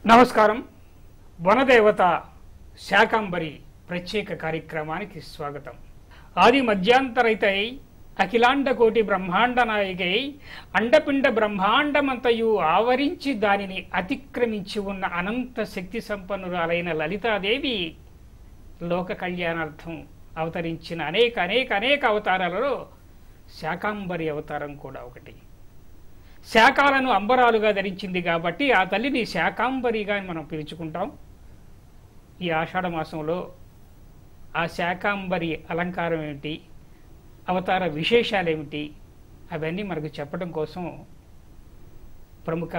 నమస్కారం. వనదేవత శాకంబరి ప్రత్యేక కార్యక్రమానికి స్వాగతం. ఆది మధ్యాంతరైతై అఖిలాండ కోటి బ్రహ్మాండ నాయకై అండపిండ బ్రహ్మాండమంతయు ఆవరించి దానిని అతిక్రమించి ఉన్న అనంత శక్తి సంపన్నురాలైన లలితాదేవి లోక కళ్యాణార్థం అవతరించిన అనేక అవతారాలలో శాకంబరి అవతారం కూడా ఒకటి. శాకాలను అంబరాలుగా ధరించింది కాబట్టి ఆ తల్లిని శాకాంబరిగా మనం పిలుచుకుంటాం. ఈ ఆషాఢ మాసంలో ఆ శాకాంబరి అలంకారం ఏమిటి, అవతార విశేషాలు ఏమిటి, అవన్నీ మనకు చెప్పడం కోసం ప్రముఖ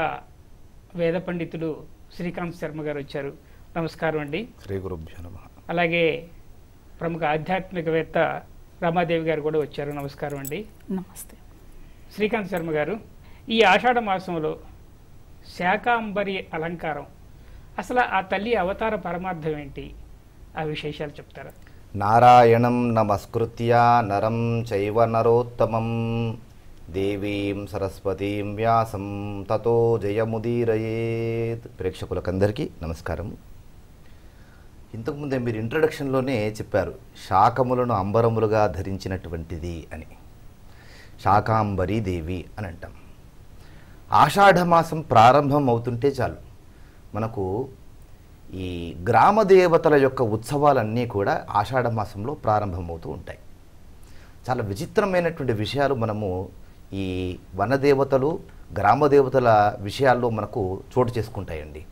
వేద పండితుడు శ్రీకాంత్ శర్మ గారు వచ్చారు. నమస్కారం అండి. శ్రీ గురుభ్యో నమః. అలాగే ప్రముఖ ఆధ్యాత్మికవేత్త రమాదేవి గారు కూడా వచ్చారు. నమస్కారం అండి. నమస్తే. శ్రీకాంత్ శర్మ గారు, ఈ ఆషాఢ మాసంలో శాకాంబరి అలంకారం, అసలు ఆ తల్లి అవతార పరమార్థం ఏంటి, ఆ విశేషాలు చెప్తారా? నారాయణం నమస్కృత్య నరం చైవ నరోత్తమం దేవీం సరస్వతీం వ్యాసం తతో జయముదీరయేత్. ప్రేక్షకులకందరికీ నమస్కారం. ఇంతకుముందే మీరు ఇంట్రడక్షన్లోనే చెప్పారు శాకములను అంబరములుగా ధరించినటువంటిది అని. శాకాంబరీ దేవి అని అంటాం. ఆషాఢమాసం ప్రారంభం అవుతుంటే చాలు మనకు ఈ గ్రామ దేవతల యొక్క ఉత్సవాలన్నీ కూడా ఆషాఢమాసంలో ప్రారంభమవుతూ ఉంటాయి. చాలా విచిత్రమైనటువంటి విషయాలు మనము ఈ వనదేవతలు గ్రామ దేవతల విషయాల్లో మనకు చోటు చేసుకుంటాయండి.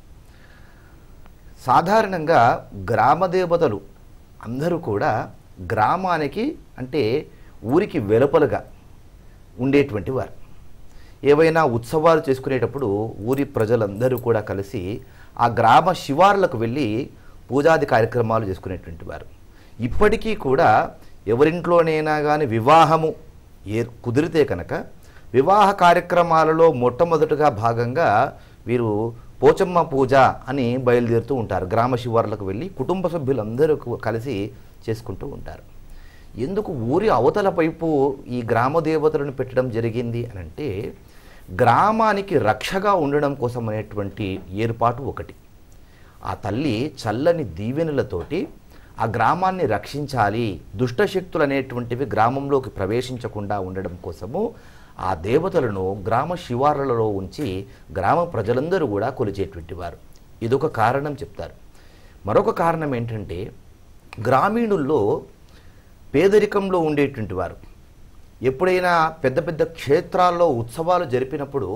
సాధారణంగా గ్రామ దేవతలు అందరూ కూడా గ్రామానికి అంటే ఊరికి వెలుపలుగా ఉండేటువంటి వారు. ఏవైనా ఉత్సవాలు చేసుకునేటప్పుడు ఊరి ప్రజలందరూ కూడా కలిసి ఆ గ్రామ శివార్లకు వెళ్ళి పూజాది కార్యక్రమాలు చేసుకునేటువంటి వారు. ఇప్పటికీ కూడా ఎవరింట్లోనైనా కానీ వివాహము కుదిరితే కనుక వివాహ కార్యక్రమాలలో మొట్టమొదటిగా భాగంగా వీరు పోచమ్మ పూజ అని బయలుదేరుతూ ఉంటారు. గ్రామ శివార్లకు వెళ్ళి కుటుంబ సభ్యులందరూ కలిసి చేసుకుంటూ ఉంటారు. ఎందుకు ఊరి అవతల వైపు ఈ గ్రామ దేవతలను పెట్టడం జరిగింది అని అంటే, గ్రామానికి రక్షగా ఉండడం కోసం అనేటువంటి ఏర్పాటు ఒకటి. ఆ తల్లి చల్లని దీవెనలతోటి ఆ గ్రామాన్ని రక్షించాలి, దుష్టశక్తులు అనేటువంటివి గ్రామంలోకి ప్రవేశించకుండా ఉండడం కోసము ఆ దేవతలను గ్రామ శివార్లలో ఉంచి గ్రామ ప్రజలందరూ కూడా కొలిచేటువంటి వారు. ఇదొక కారణం చెప్తారు. మరొక కారణం ఏంటంటే, గ్రామీణుల్లో పేదరికంలో ఉండేటువంటి వారు ఎప్పుడైనా పెద్ద పెద్ద క్షేత్రాల్లో ఉత్సవాలు జరిపినప్పుడు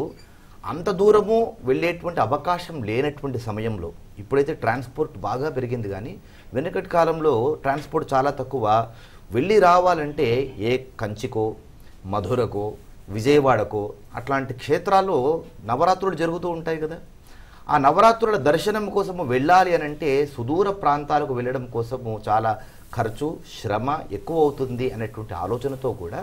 అంత దూరము వెళ్ళేటువంటి అవకాశం లేనటువంటి సమయంలో, ఇప్పుడైతే ట్రాన్స్పోర్ట్ బాగా పెరిగింది కానీ వెనుకటి కాలంలో ట్రాన్స్పోర్ట్ చాలా తక్కువ. వెళ్ళి రావాలంటే ఏ కంచికో మధురకో విజయవాడకో అట్లాంటి క్షేత్రాల్లో నవరాత్రులు జరుగుతూ ఉంటాయి కదా. ఆ నవరాత్రుల దర్శనం కోసము వెళ్ళాలి అని అంటే సుదూర ప్రాంతాలకు వెళ్ళడం కోసము చాలా ఖర్చు శ్రమ ఎక్కువ అవుతుంది అనేటువంటి ఆలోచనతో కూడా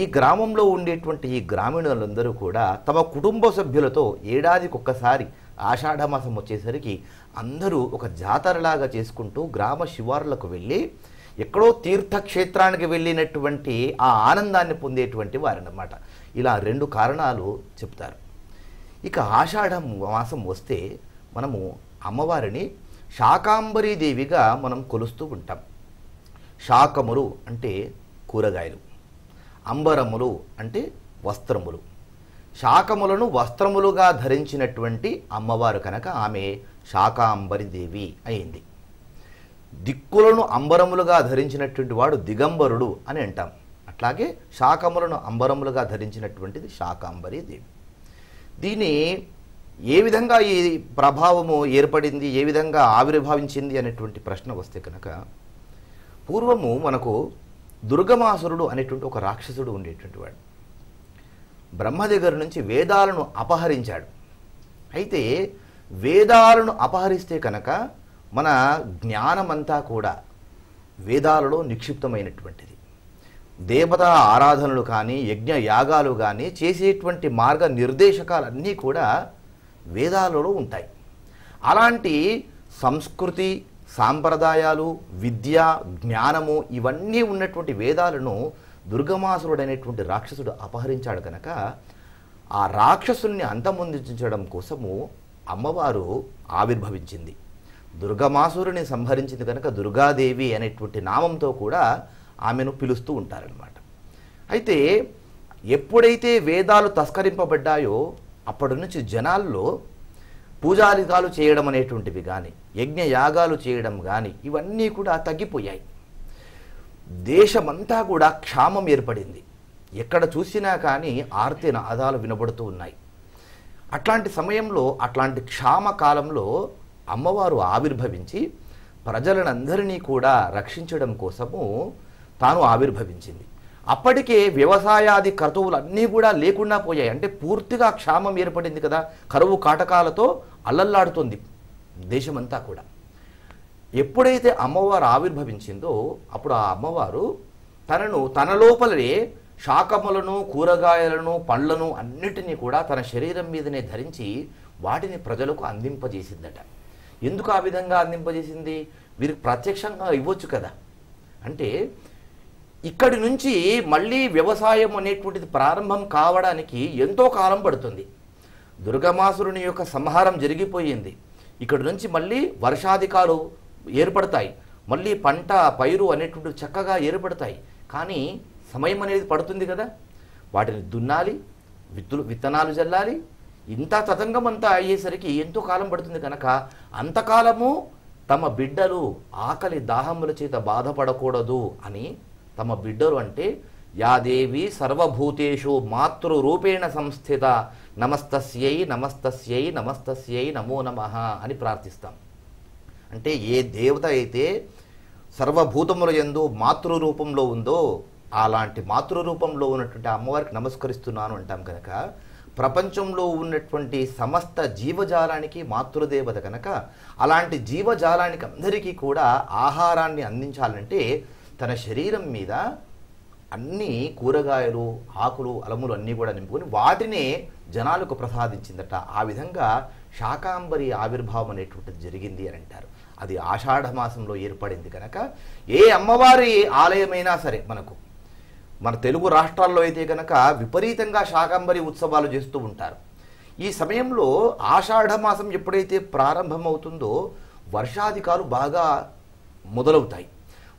ఈ గ్రామంలో ఉండేటువంటి ఈ గ్రామీణులందరూ కూడా తమ కుటుంబ సభ్యులతో ఏడాదికి ఒక్కసారి ఆషాఢమాసం వచ్చేసరికి అందరూ ఒక జాతరలాగా చేసుకుంటూ గ్రామ శివారులకు వెళ్ళి ఎక్కడో తీర్థక్షేత్రానికి వెళ్ళినటువంటి ఆ ఆనందాన్ని పొందేటువంటి వారన్నమాట. ఇలా రెండు కారణాలు చెప్తారు. ఇక ఆషాఢ మాసం వస్తే మనము అమ్మవారిని శాకాంబరీ దేవిగా మనం కొలుస్తూ ఉంటాం. శాకములు అంటే కూరగాయలు, అంబరములు అంటే వస్త్రములు. శాకములను వస్త్రములుగా ధరించినటువంటి అమ్మవారు కనుక ఆమె శాకాంబరి దేవి అయింది. దిక్కులను అంబరములుగా ధరించినటువంటి వాడు దిగంబరుడు అని అంటాం. అట్లాగే శాకములను అంబరములుగా ధరించినటువంటిది శాకాంబరి దేవి. దీని ఏ విధంగా ఈ ప్రభావము ఏర్పడింది, ఏ విధంగా ఆవిర్భవించింది అనేటువంటి ప్రశ్న వస్తే కనుక, పూర్వము మనకు దుర్గమాసురుడు అనేటువంటి ఒక రాక్షసుడు ఉండేటువంటి వాడు. బ్రహ్మ దగ్గర నుంచి వేదాలను అపహరించాడు. అయితే వేదాలను అపహరిస్తే కనుక మన జ్ఞానమంతా కూడా వేదాలలో నిక్షిప్తమైనటువంటిది. దేవతా ఆరాధనలు కానీ యజ్ఞ యాగాలు కానీ చేసేటువంటి మార్గ నిర్దేశకాలన్నీ కూడా వేదాలలో ఉంటాయి. అలాంటి సంస్కృతి సాంప్రదాయాలు విద్య జ్ఞానము ఇవన్నీ ఉన్నటువంటి వేదాలను దుర్గమాసురుడు అనేటువంటి రాక్షసుడు అపహరించాడు కనుక ఆ రాక్షసుల్ని అంతమొందించడం కోసము అమ్మవారు ఆవిర్భవించింది. దుర్గమాసురుని సంహరించింది కనుక దుర్గాదేవి అనేటువంటి నామంతో కూడా ఆమెను పిలుస్తూ ఉంటారనమాట. అయితే ఎప్పుడైతే వేదాలు తస్కరింపబడ్డాయో అప్పటి నుంచి జనాల్లో పూజారికాలు చేయడం అనేటువంటివి కానీ, యజ్ఞయాగాలు చేయడం కానీ ఇవన్నీ కూడా తగ్గిపోయాయి. దేశమంతా కూడా క్షామం ఏర్పడింది. ఎక్కడ చూసినా కానీ ఆర్తి నాదాలు వినబడుతూ ఉన్నాయి. అట్లాంటి సమయంలో, అట్లాంటి క్షామ కాలంలో అమ్మవారు ఆవిర్భవించి ప్రజలనందరినీ కూడా రక్షించడం కోసము తాను ఆవిర్భవించింది. అప్పటికే వ్యవసాయాది క్రతువులన్నీ కూడా లేకుండా పోయాయి. అంటే పూర్తిగా క్షామం ఏర్పడింది కదా, కరువు కాటకాలతో అల్లల్లాడుతుంది దేశమంతా కూడా. ఎప్పుడైతే అమ్మవారు ఆవిర్భవించిందో అప్పుడు ఆ అమ్మవారు తన లోపలనే శాకములను, కూరగాయలను, పండ్లను అన్నిటినీ కూడా తన శరీరం మీదనే ధరించి వాటిని ప్రజలకు అందింపజేసిందట. ఎందుకు ఆ విధంగా అందింపజేసింది? వీరికి ప్రత్యక్షంగా ఇవ్వచ్చు కదా. అంటే ఇక్కడి నుంచి మళ్ళీ వ్యవసాయం అనేటువంటిది ప్రారంభం కావడానికి ఎంతో కాలం పడుతుంది. దుర్గమాసురుని యొక్క సంహారం జరిగిపోయింది. ఇక్కడి నుంచి మళ్ళీ వర్షాధికాలు ఏర్పడతాయి, మళ్ళీ పంట పైరు అనేటువంటివి చక్కగా ఏర్పడతాయి. కానీ సమయం అనేది పడుతుంది కదా. వాటిని దున్నాలి, విత్తనాలు జల్లాలి, ఇంత తతంగం అంతా అయ్యేసరికి ఎంతో కాలం పడుతుంది కనుక అంతకాలము తమ బిడ్డలు ఆకలి దాహముల చేత బాధపడకూడదు అని తమ బిడ్డలు అంటే యాదేవి సర్వభూతేషు మాతృరూపేణ సంస్థిత నమస్తస్యై నమస్తస్యై నమస్తస్యై నమో నమః అని ప్రార్థిస్తాం. అంటే ఏ దేవత అయితే సర్వభూతముల యందు మాతృరూపంలో ఉందో అలాంటి మాతృరూపంలో ఉన్నటువంటి అమ్మవారికి నమస్కరిస్తున్నాను అంటాం కనుక ప్రపంచంలో ఉన్నటువంటి సమస్త జీవజాలానికి మాతృదేవత కనుక అలాంటి జీవజాలానికి అందరికీ కూడా ఆహారాన్ని అందించాలంటే తన శరీరం మీద అన్ని కూరగాయలు, ఆకులు, అలములు అన్నీ కూడా నింపుకొని వాటినే జనాలకు ప్రసాదించిందట. ఆ విధంగా శాకాంబరి ఆవిర్భావం అనేటువంటిది జరిగింది అని అంటారు. అది ఆషాఢ మాసంలో ఏర్పడింది కనుక ఏ అమ్మవారి ఆలయమైనా సరే మన తెలుగు రాష్ట్రాల్లో అయితే కనుక విపరీతంగా శాకాంబరి ఉత్సవాలు చేస్తూ ఉంటారు. ఈ సమయంలో ఆషాఢ మాసం ఎప్పుడైతే ప్రారంభమవుతుందో వర్షాధికాలు బాగా మొదలవుతాయి.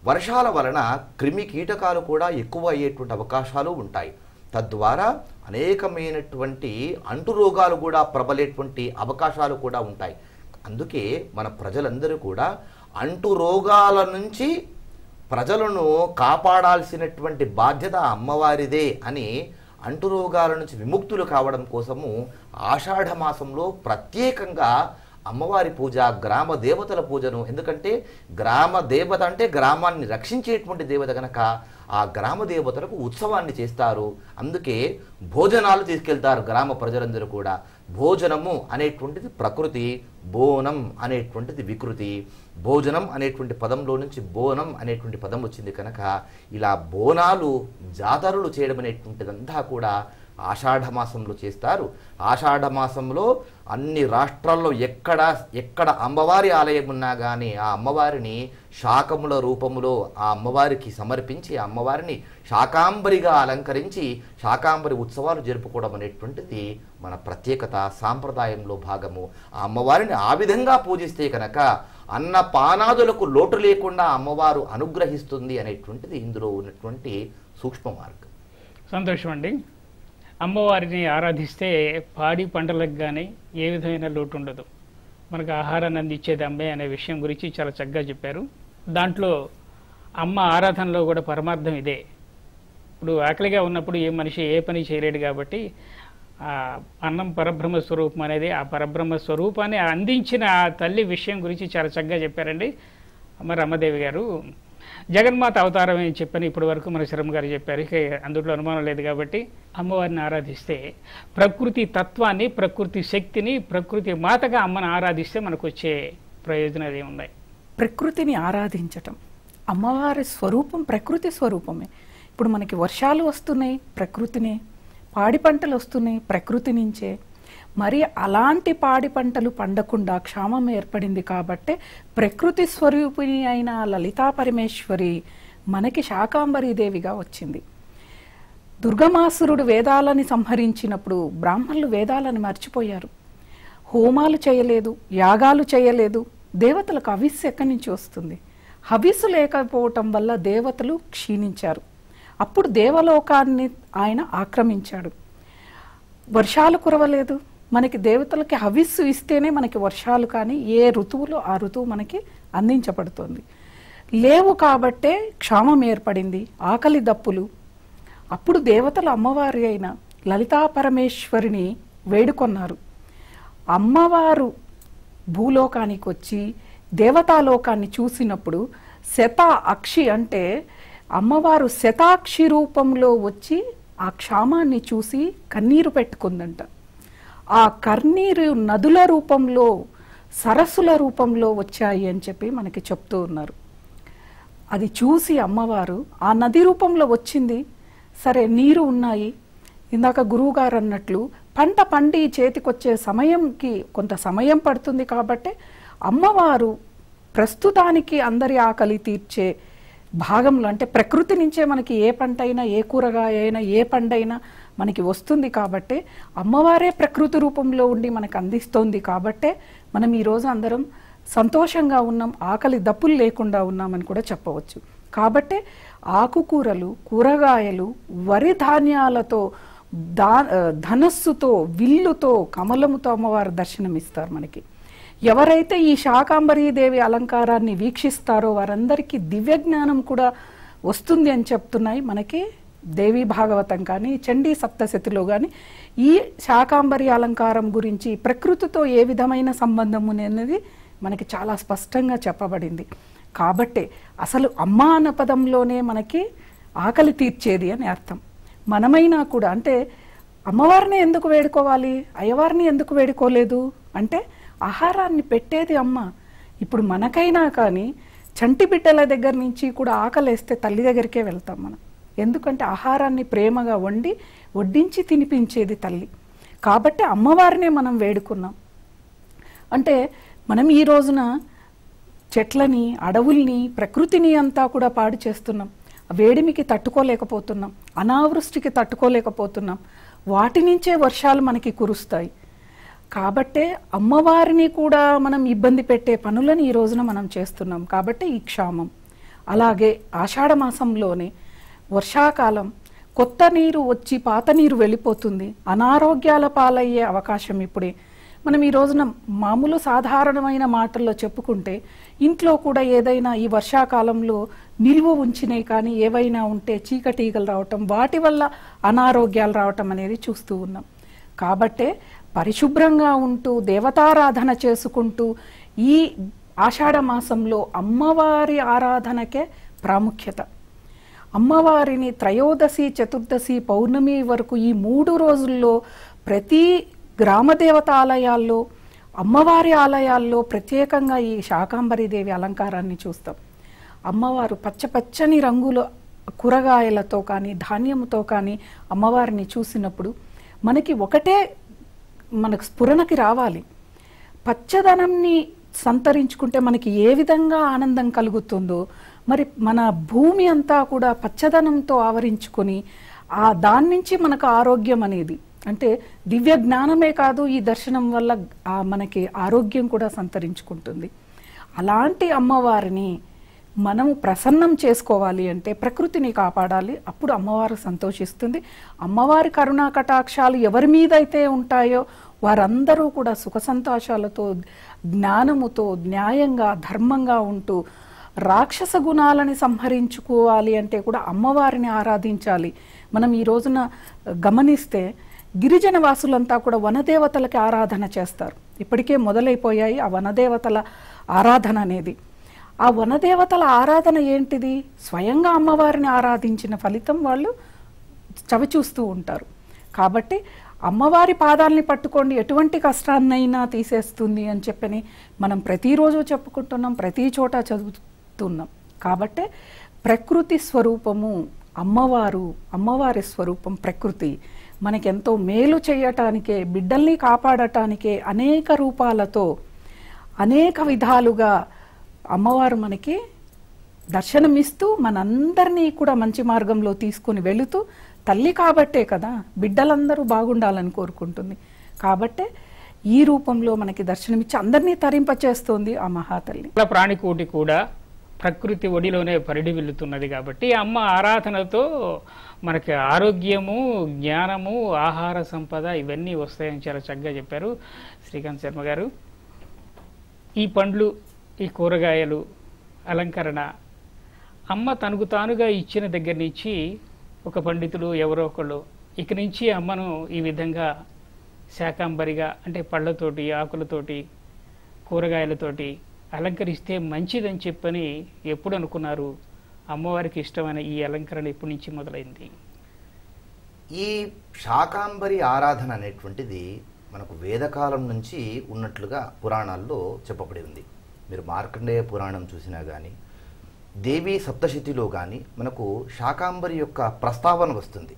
వర్షాల వలన క్రిమి కీటకాలు కూడా ఎక్కువ అయ్యేటువంటి అవకాశాలు ఉంటాయి. తద్వారా అనేకమైనటువంటి అంటురోగాలు కూడా ప్రబలేటువంటి అవకాశాలు కూడా ఉంటాయి. అందుకే మన ప్రజలందరూ కూడా అంటురోగాల నుంచి ప్రజలను కాపాడాల్సినటువంటి బాధ్యత అమ్మవారిదే అని అంటురోగాల నుంచి విముక్తులు కావడం కోసము ఆషాఢ మాసంలో ప్రత్యేకంగా అమ్మవారి పూజ, గ్రామ దేవతల పూజను, ఎందుకంటే గ్రామ దేవత అంటే గ్రామాన్ని రక్షించేటువంటి దేవత కనుక ఆ గ్రామ దేవతలకు ఉత్సవాన్ని చేస్తారు. అందుకే భోజనాలు తీసుకెళ్తారు గ్రామ ప్రజలందరూ కూడా. భోజనము అనేటువంటిది ప్రకృతి, బోనం అనేటువంటిది వికృతి. భోజనం అనేటువంటి పదంలో నుంచి బోనం అనేటువంటి పదం వచ్చింది కనుక ఇలా బోనాలు, జాతరలు చేయడం అనేటువంటిదంతా కూడా ఆషాఢ మాసంలో చేస్తారు. ఆషాఢ మాసంలో అన్ని రాష్ట్రాల్లో ఎక్కడ అమ్మవారి ఆలయం ఉన్నా కానీ ఆ అమ్మవారిని శాకముల రూపములో ఆ అమ్మవారికి సమర్పించి ఆ అమ్మవారిని శాకాంబరిగా అలంకరించి శాకాంబరి ఉత్సవాలు జరుపుకోవడం అనేటువంటిది మన ప్రత్యేకత, సాంప్రదాయంలో భాగము. ఆ అమ్మవారిని ఆ విధంగా పూజిస్తే కనుక అన్న పానాదులకు లోటు లేకుండా అమ్మవారు అనుగ్రహిస్తుంది అనేటువంటిది ఇందులో ఉన్నటువంటి సూక్ష్మ మార్గం. సంతోషం అండి. అమ్మవారిని ఆరాధిస్తే పాడి పంటలకు కానీ ఏ విధమైన లోటు ఉండదు. మనకు ఆహారాన్ని అందించేది అమ్మే అనే విషయం గురించి చాలా చక్కగా చెప్పారు. దాంట్లో అమ్మ ఆరాధనలో కూడా పరమార్థం ఇదే. ఇప్పుడు ఆకలిగా ఉన్నప్పుడు ఏ మనిషి ఏ పని చేయలేడు కాబట్టి అన్నం పరబ్రహ్మ స్వరూపం అనేది ఆ పరబ్రహ్మ స్వరూపాన్ని అందించిన ఆ తల్లి విషయం గురించి చాలా చక్కగా చెప్పారండి మరి రమాదేవి గారు. జగన్మాత అవతారం అని చెప్పని ఇప్పటి వరకు మన శర్మ గారు చెప్పారు. ఇక అందులో అనుమానం లేదు కాబట్టి అమ్మవారిని ఆరాధిస్తే ప్రకృతి తత్వాన్ని, ప్రకృతి శక్తిని, ప్రకృతి మాతగా అమ్మను ఆరాధిస్తే మనకు వచ్చే ప్రయోజనాలు ఏమున్నాయి? ప్రకృతిని ఆరాధించటం, అమ్మవారి స్వరూపం ప్రకృతి స్వరూపమే. ఇప్పుడు మనకి వర్షాలు వస్తున్నాయి ప్రకృతినే, పాడి పంటలు వస్తున్నాయి ప్రకృతి నుంచే. మరి అలాంటి పాడి పంటలు పండకుండా క్షామం ఏర్పడింది కాబట్టి ప్రకృతి స్వరూపిణి అయిన లలితా పరమేశ్వరి మనకి శాకాంబరీదేవిగా వచ్చింది. దుర్గమాసురుడు వేదాలని సంహరించినప్పుడు బ్రాహ్మణులు వేదాలను మర్చిపోయారు. హోమాలు చేయలేదు, యాగాలు చేయలేదు. దేవతలకు హవిస్సు ఎక్కడి నుంచి వస్తుంది? హవిస్సు లేకపోవటం వల్ల దేవతలు క్షీణించారు. అప్పుడు దేవలోకాన్ని ఆయన ఆక్రమించాడు. వర్షాలు కురవలేదు. మనకి దేవతలకి హవిస్సు ఇస్తేనే మనకి వర్షాలు, కానీ ఏ ఋతువులో ఆ ఋతువు మనకి అందించబడుతుంది. లేవు కాబట్టే క్షామం ఏర్పడింది, ఆకలి దప్పులు. అప్పుడు దేవతలు అమ్మవారి అయిన లలితా పరమేశ్వరిని వేడుకొన్నారు. అమ్మవారు భూలోకానికి వచ్చి దేవతాలోకాన్ని చూసినప్పుడు శతాక్షి అంటే అమ్మవారు శతాక్షి రూపంలో వచ్చి ఆ క్షామాన్ని చూసి కన్నీరు పెట్టుకుందంట. ఆ కన్నీరు నదుల రూపంలో, సరస్సుల రూపంలో వచ్చాయి అని చెప్పి మనకి చెప్తూ ఉన్నారు. అది చూసి అమ్మవారు ఆ నది రూపంలో వచ్చింది. సరే, నీరు ఉన్నాయి. ఇందాక గురువుగారు అన్నట్లు పంట పండి చేతికొచ్చే సమయంకి కొంత సమయం పడుతుంది కాబట్టి అమ్మవారు ప్రస్తుతానికి అందరి ఆకలి తీర్చే భాగంలో, అంటే ప్రకృతి నుంచే మనకి ఏ పంట అయినా, ఏ కూరగాయ అయినా, ఏ పండైనా మనకి వస్తుంది కాబట్టి అమ్మవారే ప్రకృతి రూపంలో ఉండి మనకు అందిస్తోంది కాబట్టే మనం ఈరోజు అందరం సంతోషంగా ఉన్నాం, ఆకలి దప్పులు లేకుండా ఉన్నామని కూడా చెప్పవచ్చు. కాబట్టి ఆకుకూరలు, కూరగాయలు, వరి ధాన్యాలతో, ధనస్సుతో, విల్లుతో, కమలముతో అమ్మవారు దర్శనమిస్తారు మనకి. ఎవరైతే ఈ శాకాంబరీదేవి అలంకారాన్ని వీక్షిస్తారో వారందరికీ దివ్య జ్ఞానం కూడా వస్తుంది అని చెప్తున్నాయి మనకి దేవి భాగవతం కానీ, చండీ సప్తశతిలో కానీ. ఈ శాకాంబరి అలంకారం గురించి ప్రకృతితో ఏ విధమైన సంబంధం అనేది మనకి చాలా స్పష్టంగా చెప్పబడింది. కాబట్టి అసలు అమ్మ అన్న పదంలోనే మనకి ఆకలి తీర్చేది అని అర్థం. మనమైనా కూడా అంటే అమ్మవారిని ఎందుకు వేడుకోవాలి, అయ్యవారిని ఎందుకు వేడుకోలేదు అంటే ఆహారాన్ని పెట్టేది అమ్మ. ఇప్పుడు మనకైనా కానీ చంటి బిడ్డల దగ్గర నుంచి కూడా ఆకలేస్తే తల్లి దగ్గరికే వెళ్తాం మనం. ఎందుకంటే ఆహారాన్ని ప్రేమగా వడ్డించి తినిపించేది తల్లి. కాబట్టి అమ్మవారినే మనం వేడుకున్నాం. అంటే మనం ఈ రోజున చెట్లని, అడవుల్ని, ప్రకృతిని అంతా కూడా పాడు చేస్తున్నాం. వేడిమికి తట్టుకోలేకపోతున్నాం, అనావృష్టికి తట్టుకోలేకపోతున్నాం. వాటి నుంచే వర్షాలు మనకి కురుస్తాయి. కాబట్టే అమ్మవారిని కూడా మనం ఇబ్బంది పెట్టే పనులను ఈ రోజున మనం చేస్తున్నాం. కాబట్టి ఈ క్షామం. అలాగే ఆషాఢ మాసంలోనే వర్షాకాలం, కొత్త నీరు వచ్చి పాత నీరు వెళ్ళిపోతుంది. అనారోగ్యాల పాలయ్యే అవకాశం ఇప్పుడే. మనం ఈ రోజున మామూలు సాధారణమైన మాటల్లో చెప్పుకుంటే ఇంట్లో కూడా ఏదైనా ఈ వర్షాకాలంలో నిల్వ ఉంచినవి కానీ ఏవైనా ఉంటే చీకటీగలు రావటం, వాటి వల్ల అనారోగ్యాలు రావటం అనేది చూస్తూ ఉన్నాం. కాబట్టే పరిశుభ్రంగా ఉంటూ దేవతారాధన చేసుకుంటూ ఈ ఆషాఢ మాసంలో అమ్మవారి ఆరాధనకే ప్రాముఖ్యత. అమ్మవారిని త్రయోదశి, చతుర్దశి, పౌర్ణమి వరకు ఈ 3 రోజుల్లో ప్రతి గ్రామ దేవతాలయాల్లో, అమ్మవారి ఆలయాల్లో ప్రత్యేకంగా ఈ శాకాంబరీదేవి అలంకారాన్ని చూస్తాం. అమ్మవారు పచ్చని రంగుల కూరగాయలతో కానీ, ధాన్యంతో కానీ అమ్మవారిని చూసినప్పుడు మనకు స్ఫురణకి రావాలి. పచ్చదనంని సంతరించుకుంటే మనకి ఏ విధంగా ఆనందం కలుగుతుందో, మరి మన భూమి అంతా కూడా పచ్చదనంతో ఆవరించుకొని దాని నుంచి మనకు ఆరోగ్యం అనేది, అంటే దివ్య జ్ఞానమే కాదు, ఈ దర్శనం వల్ల మనకి ఆరోగ్యం కూడా సంతరించుకుంటుంది. అలాంటి అమ్మవారిని మనం ప్రసన్నం చేసుకోవాలి అంటే ప్రకృతిని కాపాడాలి. అప్పుడు అమ్మవారు సంతోషిస్తుంది. అమ్మవారి కరుణా కటాక్షాలు ఎవరి మీద అయితే ఉంటాయో వారందరూ కూడా సుఖ సంతోషాలతో, జ్ఞానముతో, న్యాయంగా, ధర్మంగా ఉంటూ రాక్షస గుణాలని సంహరించుకోవాలి అంటే కూడా అమ్మవారిని ఆరాధించాలి. మనం ఈ రోజున గమనిస్తే గిరిజన వాసులంతా కూడా వనదేవతలకి ఆరాధన చేస్తారు. ఇప్పటికే మొదలైపోయాయి ఆ వనదేవతల ఆరాధన అనేది. ఆ వనదేవతల ఆరాధన ఏంటిది? స్వయంగా అమ్మవారిని ఆరాధించిన ఫలితం వాళ్ళు చవిచూస్తూ ఉంటారు. కాబట్టి అమ్మవారి పాదాలని పట్టుకోండి, ఎటువంటి కష్టాన్నైనా తీసేస్తుంది అని చెప్పని మనం ప్రతిరోజు చెప్పుకుంటున్నాం, ప్రతి చోట చదువుతున్నాం. కాబట్టి ప్రకృతి స్వరూపము అమ్మవారి స్వరూపం ప్రకృతి. మనకెంతో మేలు చేయటానికే, బిడ్డల్ని కాపాడటానికే అనేక రూపాలతో, అనేక విధాలుగా అమ్మవారు మనకి దర్శనమిస్తూ మనందరినీ కూడా మంచి మార్గంలో తీసుకుని వెళుతూ, తల్లి కాబట్టే కదా బిడ్డలందరూ బాగుండాలని కోరుకుంటుంది. కాబట్టే ఈ రూపంలో మనకి దర్శనమిచ్చి అందరినీ తరింపచేస్తోంది ఆ మహాతల్లి. ప్రాణికోటి కూడా ప్రకృతి ఒడిలోనే పరిడి వెళ్తున్నది కాబట్టి అమ్మ ఆరాధనతో మనకి ఆరోగ్యము, జ్ఞానము, ఆహార సంపద ఇవన్నీ వస్తాయని చాలా చక్కగా చెప్పారు శ్రీకాంత్ శర్మ గారు. ఈ పండ్లు, ఈ కూరగాయలు, అలంకరణ అమ్మ తనకు తానుగా ఇచ్చిన దగ్గర నుంచి ఒక పండితులు ఎవరో ఒకళ్ళు ఇక నుంచి అమ్మను ఈ విధంగా శాకాంబరిగా అంటే పళ్ళతోటి, ఆకులతోటి, కూరగాయలతోటి అలంకరిస్తే మంచిదని చెప్పని ఎప్పుడు అనుకున్నారు? అమ్మవారికి ఇష్టమైన ఈ అలంకరణ ఎప్పటి నుంచి మొదలైంది? ఈ శాకాంబరి ఆరాధన అనేటువంటిది మనకు వేదకాలం నుంచి ఉన్నట్లుగా పురాణాల్లో చెప్పబడి ఉంది. మీరు మార్కండేయ పురాణం చూసినా కానీ, దేవీ సప్తశతిలో కానీ మనకు శాకాంబరి యొక్క ప్రస్తావన వస్తుంది.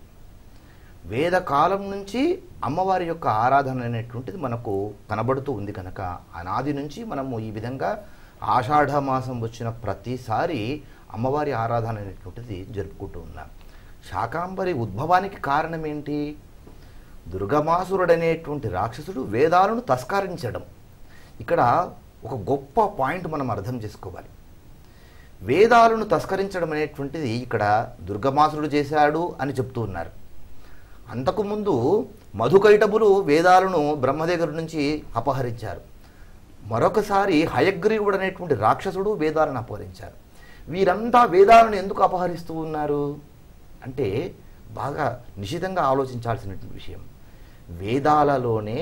వేదకాలం నుంచి అమ్మవారి యొక్క ఆరాధన అనేటువంటిది మనకు కనబడుతూ ఉంది కనుక అనాది నుంచి మనము ఈ విధంగా ఆషాఢ మాసం వచ్చిన ప్రతిసారి అమ్మవారి ఆరాధన అనేటువంటిది జరుపుకుంటూ ఉన్నాం. శాకాంబరి ఉద్భవానికి కారణం ఏంటి? దుర్గమాసురుడనేటువంటి రాక్షసుడు వేదాలను తస్కరించడం. ఇక్కడ ఒక గొప్ప పాయింట్ మనం అర్థం చేసుకోవాలి. వేదాలను తస్కరించడం అనేటువంటిది ఇక్కడ దుర్గమాసురుడు చేశాడు అని చెప్తూ ఉన్నారు. అంతకుముందు మధుకైటబులు వేదాలను బ్రహ్మ దగ్గర నుంచి అపహరించారు. మరొకసారి హయగ్రీవుడు అనేటువంటి రాక్షసుడు వేదాలను అపహరించారు. వీరంతా వేదాలను ఎందుకు అపహరిస్తూ ఉన్నారు అంటే బాగా నిశితంగా ఆలోచించాల్సినటువంటి విషయం. వేదాలలోనే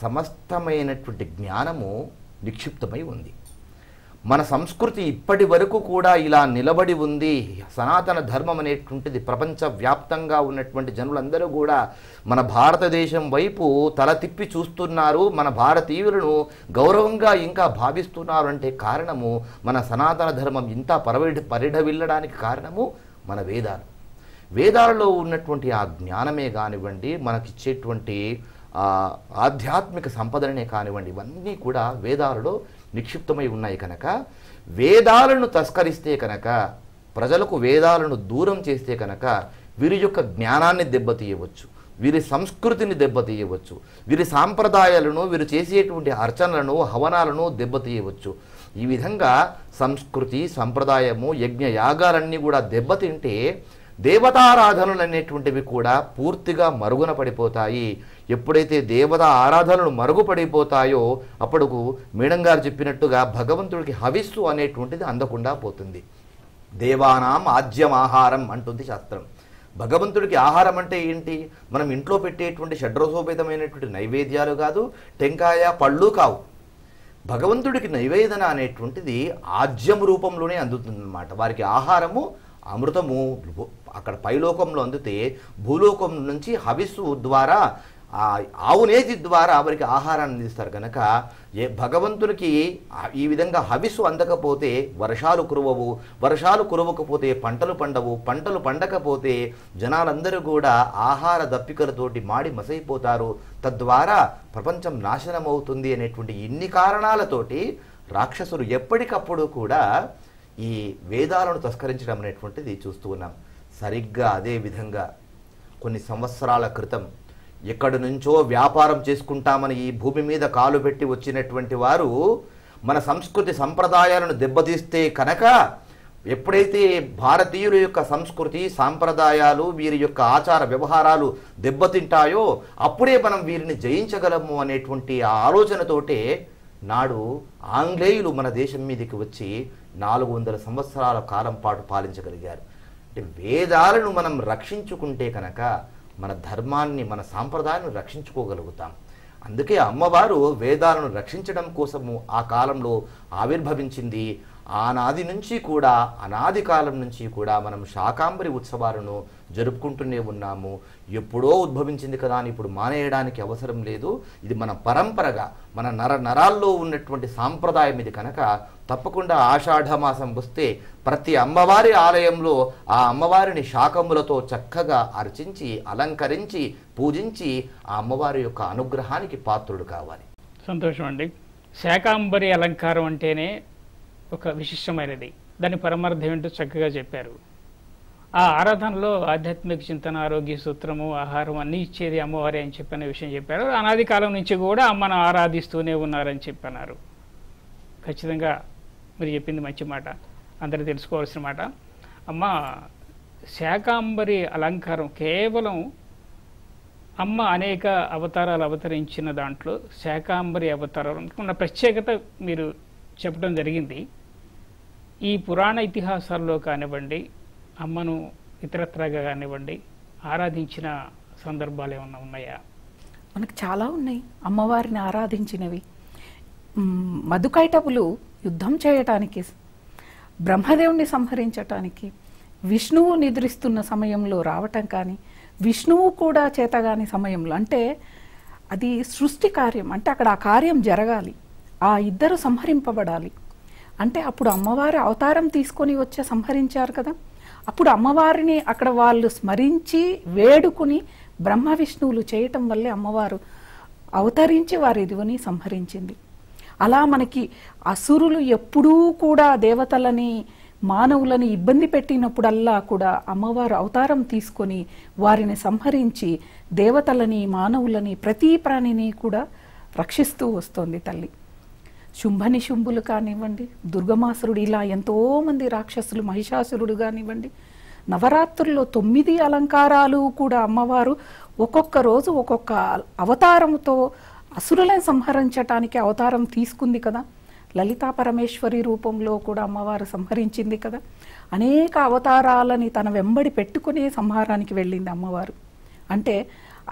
సమస్తమైనటువంటి జ్ఞానము నిక్షిప్తమై ఉంది. మన సంస్కృతి ఇప్పటి వరకు కూడా ఇలా నిలబడి ఉంది. సనాతన ధర్మం అనేటువంటిది ప్రపంచవ్యాప్తంగా ఉన్నటువంటి జనులందరూ కూడా మన భారతదేశం వైపు తల తిప్పి చూస్తున్నారు. మన భారతీయులను గౌరవంగా ఇంకా భావిస్తున్నారు అంటే కారణము మన సనాతన ధర్మం ఇంత పరిఢవిల్లడానికి కారణము మన వేదాలు. వేదాలలో ఉన్నటువంటి ఆ జ్ఞానమే కానివ్వండి, మనకిచ్చేటువంటి ఆధ్యాత్మిక సంపదనే కానివ్వండి, ఇవన్నీ కూడా వేదాలలో నిక్షిప్తమై ఉన్నాయి కనుక వేదాలను తస్కరిస్తే కనుక, ప్రజలకు వేదాలను దూరం చేస్తే కనుక వీరి యొక్క జ్ఞానాన్ని దెబ్బతీయవచ్చు, వీరి సంస్కృతిని దెబ్బతీయవచ్చు, వీరి సాంప్రదాయాలను, వీరు చేసేటువంటి అర్చనలను, హవనాలను దెబ్బతీయవచ్చు. ఈ విధంగా సంస్కృతి, సంప్రదాయము, యజ్ఞ యాగాలన్నీ కూడా దెబ్బతింటే దేవతారాధనలు అనేటువంటివి కూడా పూర్తిగా మరుగున పడిపోతాయి. ఎప్పుడైతే దేవతా ఆరాధనలు మరుగుపడిపోతాయో అప్పుడు మేడం గారు చెప్పినట్టుగా భగవంతుడికి హవిస్సు అనేటువంటిది అందకుండా పోతుంది. దేవానాం ఆజ్యం ఆహారం అంటుంది శాస్త్రం. భగవంతుడికి ఆహారం అంటే ఏంటి? మనం ఇంట్లో పెట్టేటువంటి షడ్రసోపేతమైనటువంటి నైవేద్యాలు కాదు, టెంకాయ పళ్ళు కావు. భగవంతుడికి నైవేదన అనేటువంటిది ఆజ్యం రూపంలోనే అందుతుందన్నమాట. వారికి ఆహారము అమృతము అక్కడ పైలోకంలో అందితే భూలోకం నుంచి హవిస్సు ద్వారా, ఆవు నేతి ద్వారా వారికి ఆహారాన్ని అందిస్తారు కనుక భగవంతునికి ఈ విధంగా హవిస్సు అందకపోతే వర్షాలు కురవవు, వర్షాలు కురవకపోతే పంటలు పండవు, పంటలు పండకపోతే జనాలందరూ కూడా ఆహార దప్పికలతోటి మాడి మసైపోతారు, తద్వారా ప్రపంచం నాశనం అవుతుంది అనేటువంటి ఇన్ని కారణాలతోటి రాక్షసులు ఎప్పటికప్పుడు కూడా ఈ వేదాలను తస్కరించడం అనేటువంటిది చూస్తూ ఉన్నాం. సరిగ్గా అదే విధంగా కొన్ని సంవత్సరాల క్రితం ఎక్కడి నుంచో వ్యాపారం చేసుకుంటామని ఈ భూమి మీద కాలు పెట్టి వచ్చినటువంటి వారు మన సంస్కృతి సంప్రదాయాలను దెబ్బతీస్తే కనుక, ఎప్పుడైతే భారతీయుల యొక్క సంస్కృతి సాంప్రదాయాలు, వీరి యొక్క ఆచార వ్యవహారాలు దెబ్బతింటాయో అప్పుడే మనం వీరిని జయించగలము అనేటువంటి ఆ ఆలోచనతోటే నాడు ఆంగ్లేయులు మన దేశం మీదకి వచ్చి 400 సంవత్సరాల కాలం పాటు పాలించగలిగారు. అంటే వేదాలను మనం రక్షించుకుంటే కనుక మన ధర్మాన్ని, మన సాంప్రదాయాన్ని రక్షించుకోగలుగుతాం. అందుకే అమ్మవారు వేదాలను రక్షించడం కోసము ఆ కాలంలో ఆవిర్భవించింది. ఆనాది నుంచి కూడా, అనాది కాలం నుంచి కూడా మనం శాకాంబరి ఉత్సవాలను జరుపుకుంటూనే ఉన్నాము. ఎప్పుడో ఉద్భవించింది కదా అని ఇప్పుడు మానేయడానికి అవసరం లేదు. ఇది మన పరంపరగా, మన నరాల్లో ఉన్నటువంటి సాంప్రదాయం ఇది కనుక తప్పకుండా ఆషాఢ మాసం వస్తే ప్రతి అమ్మవారి ఆలయంలో ఆ అమ్మవారిని శాకములతో చక్కగా అర్చించి, అలంకరించి, పూజించి ఆ అమ్మవారి యొక్క అనుగ్రహానికి పాత్రుడు కావాలి. సంతోషం అండి. శాకాంబరి అలంకారం అంటేనే ఒక విశిష్టమైనది. దాని పరమార్థం ఏంటో చక్కగా చెప్పారు. ఆ ఆరాధనలో ఆధ్యాత్మిక చింతన, ఆరోగ్య సూత్రము, ఆహారం అన్నీ ఇచ్చేది అమ్మవారే అని చెప్పిన విషయం చెప్పారు. అనాది కాలం నుంచి కూడా అమ్మను ఆరాధిస్తూనే ఉన్నారని చెప్పన్నారు. ఖచ్చితంగా మీరు చెప్పింది మంచి మాట, అందరూ తెలుసుకోవాల్సిన మాట. అమ్మ, శాకాంబరి అలంకారం కేవలం అమ్మ అనేక అవతారాలు అవతరించిన దాంట్లో శాకాంబరి అవతారం ఉన్న ప్రత్యేకత మీరు చెప్పడం జరిగింది. ఈ పురాణ ఇతిహాసాల్లో కానివ్వండి, అమ్మను ఇతరత్రగా కానివ్వండి ఆరాధించిన సందర్భాలు ఏమన్నా ఉన్నాయా? మనకు చాలా ఉన్నాయి అమ్మవారిని ఆరాధించినవి. మధుకైటపులు యుద్ధం చేయటానికి, బ్రహ్మదేవుణ్ణి సంహరించటానికి విష్ణువు నిద్రిస్తున్న సమయంలో రావటం కానీ, విష్ణువు కూడా చేతగాని సమయంలో, అంటే అది సృష్టి కార్యం, అంటే అక్కడ ఆ కార్యం జరగాలి, ఆ ఇద్దరు సంహరింపబడాలి. అంటే అప్పుడు అమ్మవారి అవతారం తీసుకొని వచ్చే సంహరించారు కదా. అప్పుడు అమ్మవారిని అక్కడ వాళ్ళు స్మరించి వేడుకుని బ్రహ్మ విష్ణువులు చేయటం వల్లే అమ్మవారు అవతరించి వారి ఇదివని సంహరించింది. అలా మనకి అసురులు ఎప్పుడూ కూడా దేవతలని, మానవులని ఇబ్బంది పెట్టినప్పుడల్లా కూడా అమ్మవారు అవతారం తీసుకొని వారిని సంహరించి దేవతలని, మానవులని, ప్రతి ప్రాణిని కూడా రక్షిస్తూ వస్తోంది తల్లి. శుంభనిశుంభులు కానివ్వండి, దుర్గమాసురుడు, ఇలా ఎంతోమంది రాక్షసులు, మహిషాసురుడు కానివ్వండి, నవరాత్రుల్లో 9 అలంకారాలు కూడా అమ్మవారు ఒక్కొక్క రోజు ఒక్కొక్క అవతారంతో అసురులను సంహరించటానికి అవతారం తీసుకుంది కదా. లలితా పరమేశ్వరి రూపంలో కూడా అమ్మవారు సంహరించింది కదా. అనేక అవతారాలని తన వెంబడి పెట్టుకునే సంహారానికి వెళ్ళింది అమ్మవారు. అంటే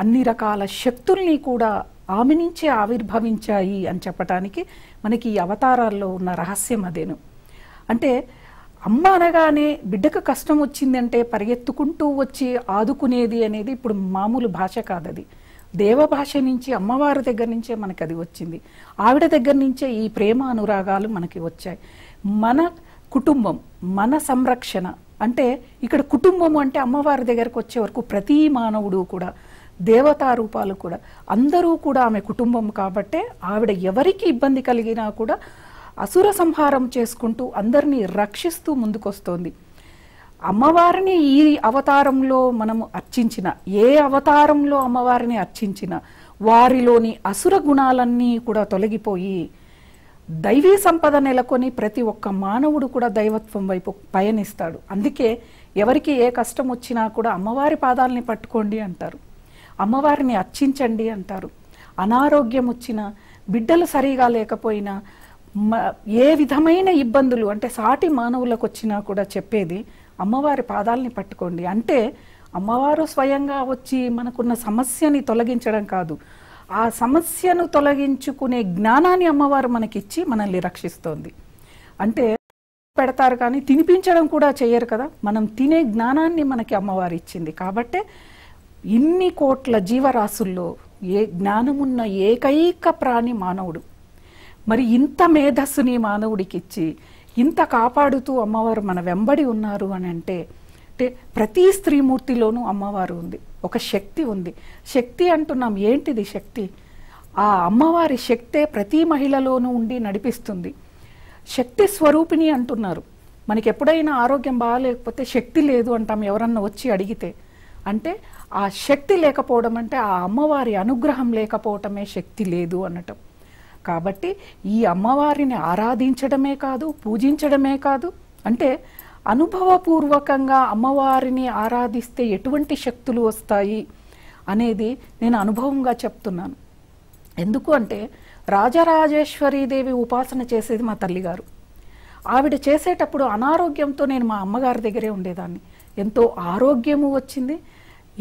అన్ని రకాల శక్తుల్ని కూడా ఆమె నుంచే ఆవిర్భవించాయి అని చెప్పటానికి మనకి ఈ అవతారాల్లో ఉన్న రహస్యం అదేను. అంటే అమ్మ అనగానే బిడ్డకు కష్టం వచ్చిందంటే పరిగెత్తుకుంటూ వచ్చి ఆదుకునేది అనేది ఇప్పుడు మామూలు భాష కాదది. దేవభాష నుంచి, అమ్మవారి దగ్గర నుంచే మనకు అది వచ్చింది. ఆవిడ దగ్గర నుంచే ఈ ప్రేమ అనురాగాలు మనకి వచ్చాయి. మన కుటుంబం, మన సంరక్షణ, అంటే ఇక్కడ కుటుంబం అంటే అమ్మవారి దగ్గరకు వచ్చే వరకు ప్రతి మానవుడు కూడా, దేవతా రూపాలు కూడా, అందరూ కూడా ఆమె కుటుంబం. కాబట్టే ఆవిడ ఎవరికి ఇబ్బంది కలిగినా కూడా అసుర సంహారం చేసుకుంటూ అందరినీ రక్షిస్తూ ముందుకొస్తోంది. అమ్మవారిని ఈ అవతారంలో మనము అర్చించిన, ఏ అవతారంలో అమ్మవారిని అర్చించిన వారిలోని అసుర గుణాలన్నీ కూడా తొలగిపోయి దైవీ సంపద నెలకొని ప్రతి ఒక్క మానవుడు కూడా దైవత్వం వైపు పయనిస్తాడు. అందుకే ఎవరికి ఏ కష్టం వచ్చినా కూడా అమ్మవారి పాదాలని పట్టుకోండి అంటారు, అమ్మవారిని అర్చించండి అంటారు. అనారోగ్యం వచ్చినా, బిడ్డలు సరిగా లేకపోయినా, ఏ విధమైన ఇబ్బందులు అంటే సాటి మానవులకు వచ్చినా కూడా చెప్పేది అమ్మవారి పాదాలని పట్టుకోండి. అంటే అమ్మవారు స్వయంగా వచ్చి మనకున్న సమస్యని తొలగించడం కాదు, ఆ సమస్యను తొలగించుకునే జ్ఞానాన్ని అమ్మవారు మనకిచ్చి మనల్ని రక్షిస్తోంది. అంటే పెడతారు కానీ తినిపించడం కూడా చేయరు కదా. మనం తినే జ్ఞానాన్ని మనకి అమ్మవారు ఇచ్చింది. కాబట్టే ఇన్ని కోట్ల జీవరాశుల్లో ఏ జ్ఞానమున్న ఏకైక ప్రాణి మానవుడు. మరి ఇంత మేధస్సుని మానవుడికి ఇచ్చి ఇంత కాపాడుతూ అమ్మవారు మన వెంబడి ఉన్నారు అని అంటే ప్రతి స్త్రీమూర్తిలోనూ అమ్మవారు ఉంది, ఒక శక్తి ఉంది. శక్తి అంటున్నాం, ఏంటిది శక్తి? ఆ అమ్మవారి శక్తే ప్రతి మహిళలోనూ ఉండి నడిపిస్తుంది. శక్తి స్వరూపిణి అంటున్నారు. మనకి ఎప్పుడైనా ఆరోగ్యం బాగాలేకపోతే శక్తి లేదు అంటాం ఎవరన్నా వచ్చి అడిగితే. అంటే ఆ శక్తి లేకపోవడం అంటే ఆ అమ్మవారి అనుగ్రహం లేకపోవటమే శక్తి లేదు అనటం. కాబట్టి ఈ అమ్మవారిని ఆరాధించడమే కాదు, పూజించడమే కాదు, అంటే అనుభవపూర్వకంగా అమ్మవారిని ఆరాధిస్తే ఎటువంటి శక్తులు వస్తాయి అనేది నేను అనుభవంగా చెప్తున్నాను. ఎందుకు అంటే రాజరాజేశ్వరీదేవి ఉపాసన చేసేది మా తల్లిగారు. ఆవిడ చేసేటప్పుడు అనారోగ్యంతో నేను మా అమ్మగారి దగ్గరే ఉండేదాన్ని. ఎంతో ఆరోగ్యము వచ్చింది,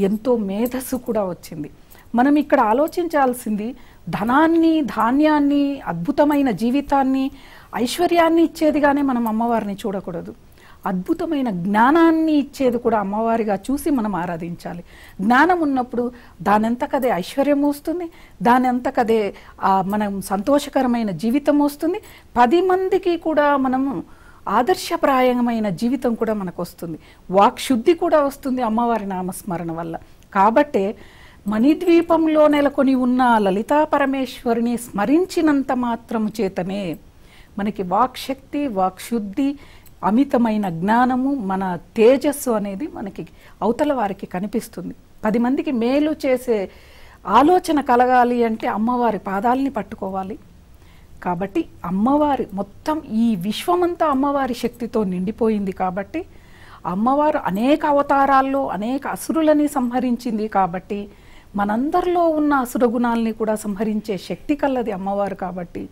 ఎంతో మేధస్సు కూడా వచ్చింది. మనం ఇక్కడ ఆలోచించాల్సింది ధనాన్ని, ధాన్యాన్ని, అద్భుతమైన జీవితాన్ని, ఐశ్వర్యాన్ని ఇచ్చేదిగానే మనం అమ్మవారిని చూడకూడదు. అద్భుతమైన జ్ఞానాన్ని ఇచ్చేది కూడా అమ్మవారిగా చూసి మనం ఆరాధించాలి. జ్ఞానం ఉన్నప్పుడు దానంతకదే ఐశ్వర్యం వస్తుంది, దానంతకదే మనం సంతోషకరమైన జీవితం వస్తుంది. 10 మందికి కూడా మనము ఆదర్శప్రాయమైన జీవితం కూడా మనకు వస్తుంది. వాక్శుద్ధి కూడా వస్తుంది అమ్మవారి నామస్మరణ వల్ల. కాబట్టే మణిద్వీపంలో నెలకొని ఉన్న లలితా పరమేశ్వరిని స్మరించినంత మాత్రము చేతనే మనకి వాక్శక్తి, వాక్శుద్ధి, అమితమైన జ్ఞానము, మన తేజస్సు అనేది మనకి అవతల వారికి కనిపిస్తుంది. 10 మందికి మేలు చేసే ఆలోచన కలగాలి అంటే అమ్మవారి పాదాలని పట్టుకోవాలి. కాబట్టి అమ్మవారి మొత్తం ఈ విశ్వమంతా అమ్మవారి శక్తితో నిండిపోయింది. కాబట్టి అమ్మవారు అనేక అవతారాల్లో అనేక అసురులని సంహరించింది. కాబట్టి మనందరిలో ఉన్న అసుర గుణాలని కూడా సంహరించే శక్తి కలది అమ్మవారు. కాబట్టి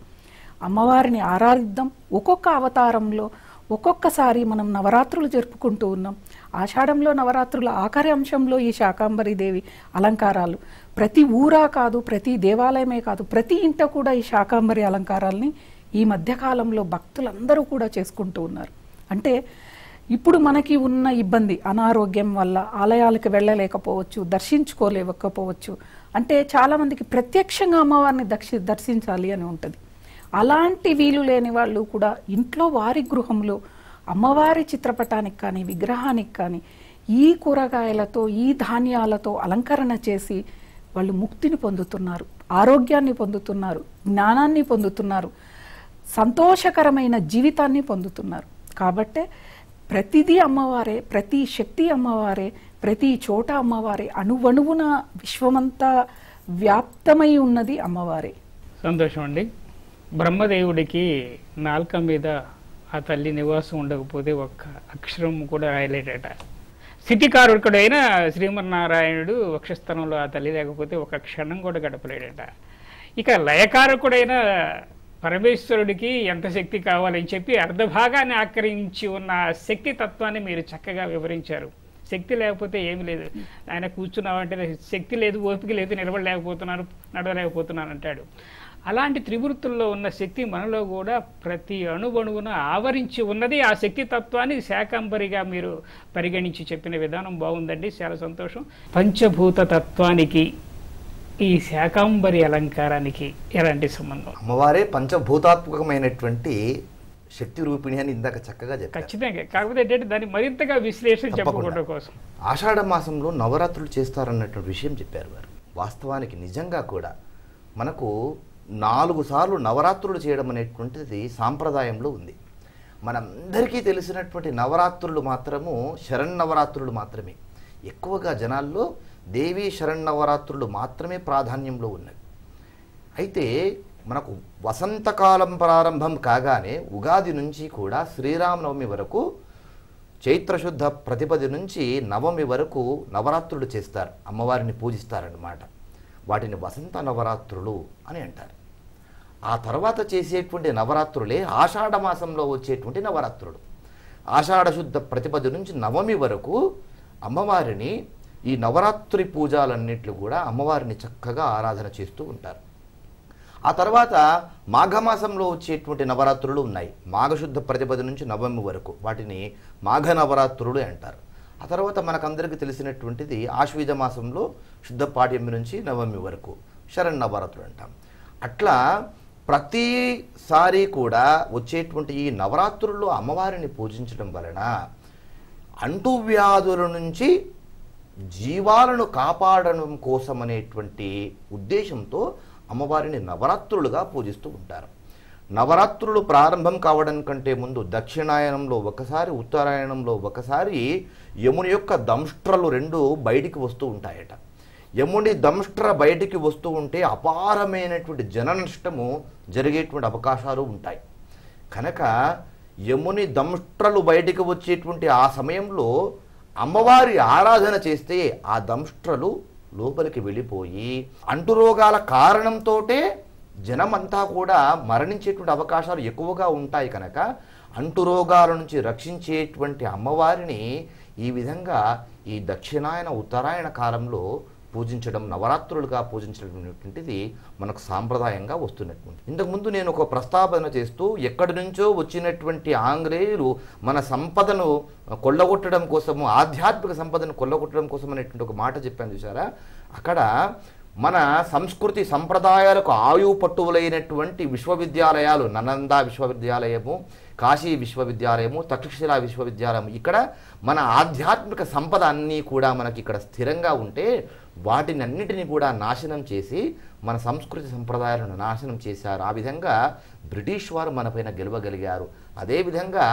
అమ్మవారిని ఆరాధిద్దాం. ఒక్కొక్క అవతారంలో ఒక్కొక్కసారి మనం నవరాత్రులు జరుపుకుంటూ ఉన్నాం. ఆషాఢంలో నవరాత్రుల ఆఖరి అంశంలో ఈ శాకాంబరి దేవి అలంకారాలు ప్రతి ఊరా కాదు, ప్రతి దేవాలయమే కాదు, ప్రతి ఇంట కూడా ఈ శాకాంబరి అలంకారాలని ఈ మధ్యకాలంలో భక్తులందరూ కూడా చేసుకుంటూ ఉన్నారు. అంటే ఇప్పుడు మనకి ఉన్న ఇబ్బంది అనారోగ్యం వల్ల ఆలయాలకు వెళ్ళలేకపోవచ్చు, దర్శించుకోలేకపోవచ్చు. అంటే చాలామందికి ప్రత్యక్షంగా అమ్మవారిని దర్శించాలి అని ఉంటుంది. అలాంటి వీలు లేని వాళ్ళు కూడా ఇంట్లో వారి గృహంలో అమ్మవారి చిత్రపటానికి కానీ విగ్రహానికి కానీ ఈ కూరగాయలతో ఈ ధాన్యాలతో అలంకరణ చేసి వాళ్ళు ముక్తిని పొందుతున్నారు, ఆరోగ్యాన్ని పొందుతున్నారు, జ్ఞానాన్ని పొందుతున్నారు, సంతోషకరమైన జీవితాన్ని పొందుతున్నారు. కాబట్టే ప్రతిదీ అమ్మవారే, ప్రతి శక్తి అమ్మవారే, ప్రతి చోట అమ్మవారే, అణువణువున విశ్వమంతా వ్యాప్తమై ఉన్నది అమ్మవారే. సంతోషం అండి. బ్రహ్మదేవుడికి నాల్క మీద ఆ తల్లి నివాసం ఉండకపోతే ఒక్క అక్షరం కూడా రాయలేడట. స్థితికారకుడైన శ్రీమన్నారాయణుడు వక్షస్థలంలో ఆ తల్లి లేకపోతే ఒక క్షణం కూడా గడపలేడట. ఇక లయకారకుడైన పరమేశ్వరుడికి ఎంత శక్తి కావాలని చెప్పి అర్ధభాగాన్ని ఆక్రమించి ఉన్న శక్తి తత్వాన్ని మీరు చక్కగా వివరించారు. శక్తి లేకపోతే ఏమి లేదు. ఆయన కూర్చున్నామంటే శక్తి లేదు, ఓపిక లేదు, నిలబడలేకపోతున్నారు, నడవలేకపోతున్నాను అంటాడు. అలాంటి త్రివృత్తుల్లో ఉన్న శక్తి మనలో కూడా ప్రతి అణువణువున ఆవరించి ఉన్నది. ఆ శక్తి తత్వాన్ని శాకంబరిగా మీరు పరిగణించి చెప్పిన విధానం బాగుందండి, చాలా సంతోషం. పంచభూత తత్వానికి ఈ శాకంబరి అలంకారానికి ఎలాంటి సంబంధం? అమ్మవారే పంచభూతాత్మకమైనటువంటి శక్తి రూపిణి అని ఇందాక చక్కగా చెప్పారు. ఖచ్చితంగా. కాకపోతే ఏంటంటే దాన్ని మరింతగా విశ్లేషణ చెప్పుకోవడం కోసం ఆషాఢ మాసంలో నవరాత్రులు చేస్తారన్నటువంటి విషయం చెప్పారు వారు. వాస్తవానికి నిజంగా కూడా మనకు 4 సార్లు నవరాత్రులు చేయడం అనేటువంటిది సాంప్రదాయంలో ఉంది. మనందరికీ తెలిసినటువంటి నవరాత్రులు మాత్రము శరన్నవరాత్రులు మాత్రమే. ఎక్కువగా జనాల్లో దేవీ శరన్నవరాత్రులు మాత్రమే ప్రాధాన్యంలో ఉన్నవి. అయితే మనకు వసంతకాలం ప్రారంభం కాగానే ఉగాది నుంచి కూడా శ్రీరామనవమి వరకు చైత్రశుద్ధ ప్రతిపది నుంచి నవమి వరకు నవరాత్రులు చేస్తారు, అమ్మవారిని పూజిస్తారన్నమాట. వాటిని వసంత నవరాత్రులు అని అంటారు. ఆ తర్వాత చేసేటువంటి నవరాత్రులే ఆషాఢ మాసంలో వచ్చేటువంటి నవరాత్రులు. ఆషాఢ శుద్ధ ప్రతిపది నుంచి నవమి వరకు అమ్మవారిని ఈ నవరాత్రి పూజలన్నింటిలో కూడా అమ్మవారిని చక్కగా ఆరాధన చేస్తూ ఉంటారు. ఆ తర్వాత మాఘమాసంలో వచ్చేటువంటి నవరాత్రులు ఉన్నాయి. మాఘశుద్ధ ప్రతిపది నుంచి నవమి వరకు వాటిని మాఘ నవరాత్రులు అంటారు. ఆ తర్వాత మనకందరికీ తెలిసినటువంటిది ఆశ్వీజ మాసంలో శుద్ధ పాడ్యమి నుంచి నవమి వరకు శరన్నవరాత్రులు అంటాం. అట్లా ప్రతిసారి కూడా వచ్చేటువంటి ఈ నవరాత్రుల్లో అమ్మవారిని పూజించడం వలన అంటువ్యాధుల నుంచి జీవాలను కాపాడడం కోసం అనేటువంటి ఉద్దేశంతో అమ్మవారిని నవరాత్రులుగా పూజిస్తూ ఉంటారు. నవరాత్రులు ప్రారంభం కావడం కంటే ముందు దక్షిణాయనంలో ఒకసారి, ఉత్తరాయణంలో ఒకసారి యముని యొక్క దంష్ట్రలు 2 బయటికి వస్తూ ఉంటాయట. యముని దంష్ట్ర బయటికి వస్తూ ఉంటే అపారమైనటువంటి జన నష్టము జరిగేటువంటి అవకాశాలు ఉంటాయి. కనుక యముని దంష్ట్రలు బయటికి వచ్చేటువంటి ఆ సమయంలో అమ్మవారి ఆరాధన చేస్తే ఆ దంష్ట్రలు లోపలికి వెళ్ళిపోయి అంటురోగాల కారణంతోటే జనమంతా కూడా మరణించేటువంటి అవకాశాలు ఎక్కువగా ఉంటాయి. కనుక అంటురోగాల నుంచి రక్షించేటువంటి అమ్మవారిని ఈ విధంగా ఈ దక్షిణాయన ఉత్తరాయణ కాలంలో పూజించడం, నవరాత్రులుగా పూజించడం అనేటువంటిది మనకు సాంప్రదాయంగా వస్తున్నటువంటి. ఇంతకుముందు నేను ఒక ప్రస్తావన చేస్తూ ఎక్కడి నుంచో వచ్చినటువంటి ఆంగ్లేయులు మన సంపదను కొల్లగొట్టడం కోసము, ఆధ్యాత్మిక సంపదను కొల్లగొట్టడం కోసం అనేటువంటి ఒక మాట చెప్పాను చూసారా. అక్కడ మన సంస్కృతి సంప్రదాయాలకు ఆయువు పట్టువులైనటువంటి విశ్వవిద్యాలయాలు, నలంద విశ్వవిద్యాలయము, కాశీ విశ్వవిద్యాలయము, తక్షశిలా విశ్వవిద్యాలయం, ఇక్కడ మన ఆధ్యాత్మిక సంపద అన్నీ కూడా మనకి ఇక్కడ స్థిరంగా ఉంటే వాటిని అన్నిటినీ కూడా నాశనం చేసి మన సంస్కృతి సంప్రదాయాలను నాశనం చేశారు. ఆ విధంగా బ్రిటిష్ వారు మనపైన గెలవగలిగారు. అదేవిధంగా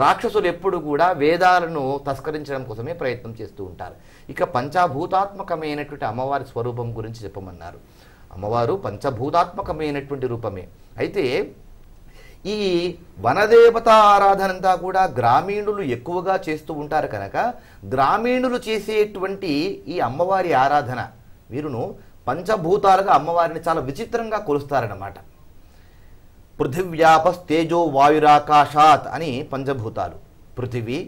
రాక్షసులు ఎప్పుడు కూడా వేదాలను తస్కరించడం కోసమే ప్రయత్నం చేస్తూ ఉంటారు. ఇక పంచభూతాత్మకమైనటువంటి అమ్మవారి స్వరూపం గురించి చెప్పమన్నారు. అమ్మవారు పంచభూతాత్మకమైనటువంటి రూపమే. అయితే ఈ వనదేవత ఆరాధన అంతా కూడా గ్రామీణులు ఎక్కువగా చేస్తూ ఉంటారు కనుక గ్రామీణులు చేసేటువంటి ఈ అమ్మవారి ఆరాధన వీరును పంచభూతాలుగా అమ్మవారిని చాలా విచిత్రంగా కొలుస్తారన్నమాట. పృథివ్యాపస్తేజో వాయురాకాశాత్ అని పంచభూతాలు. పృథివీ,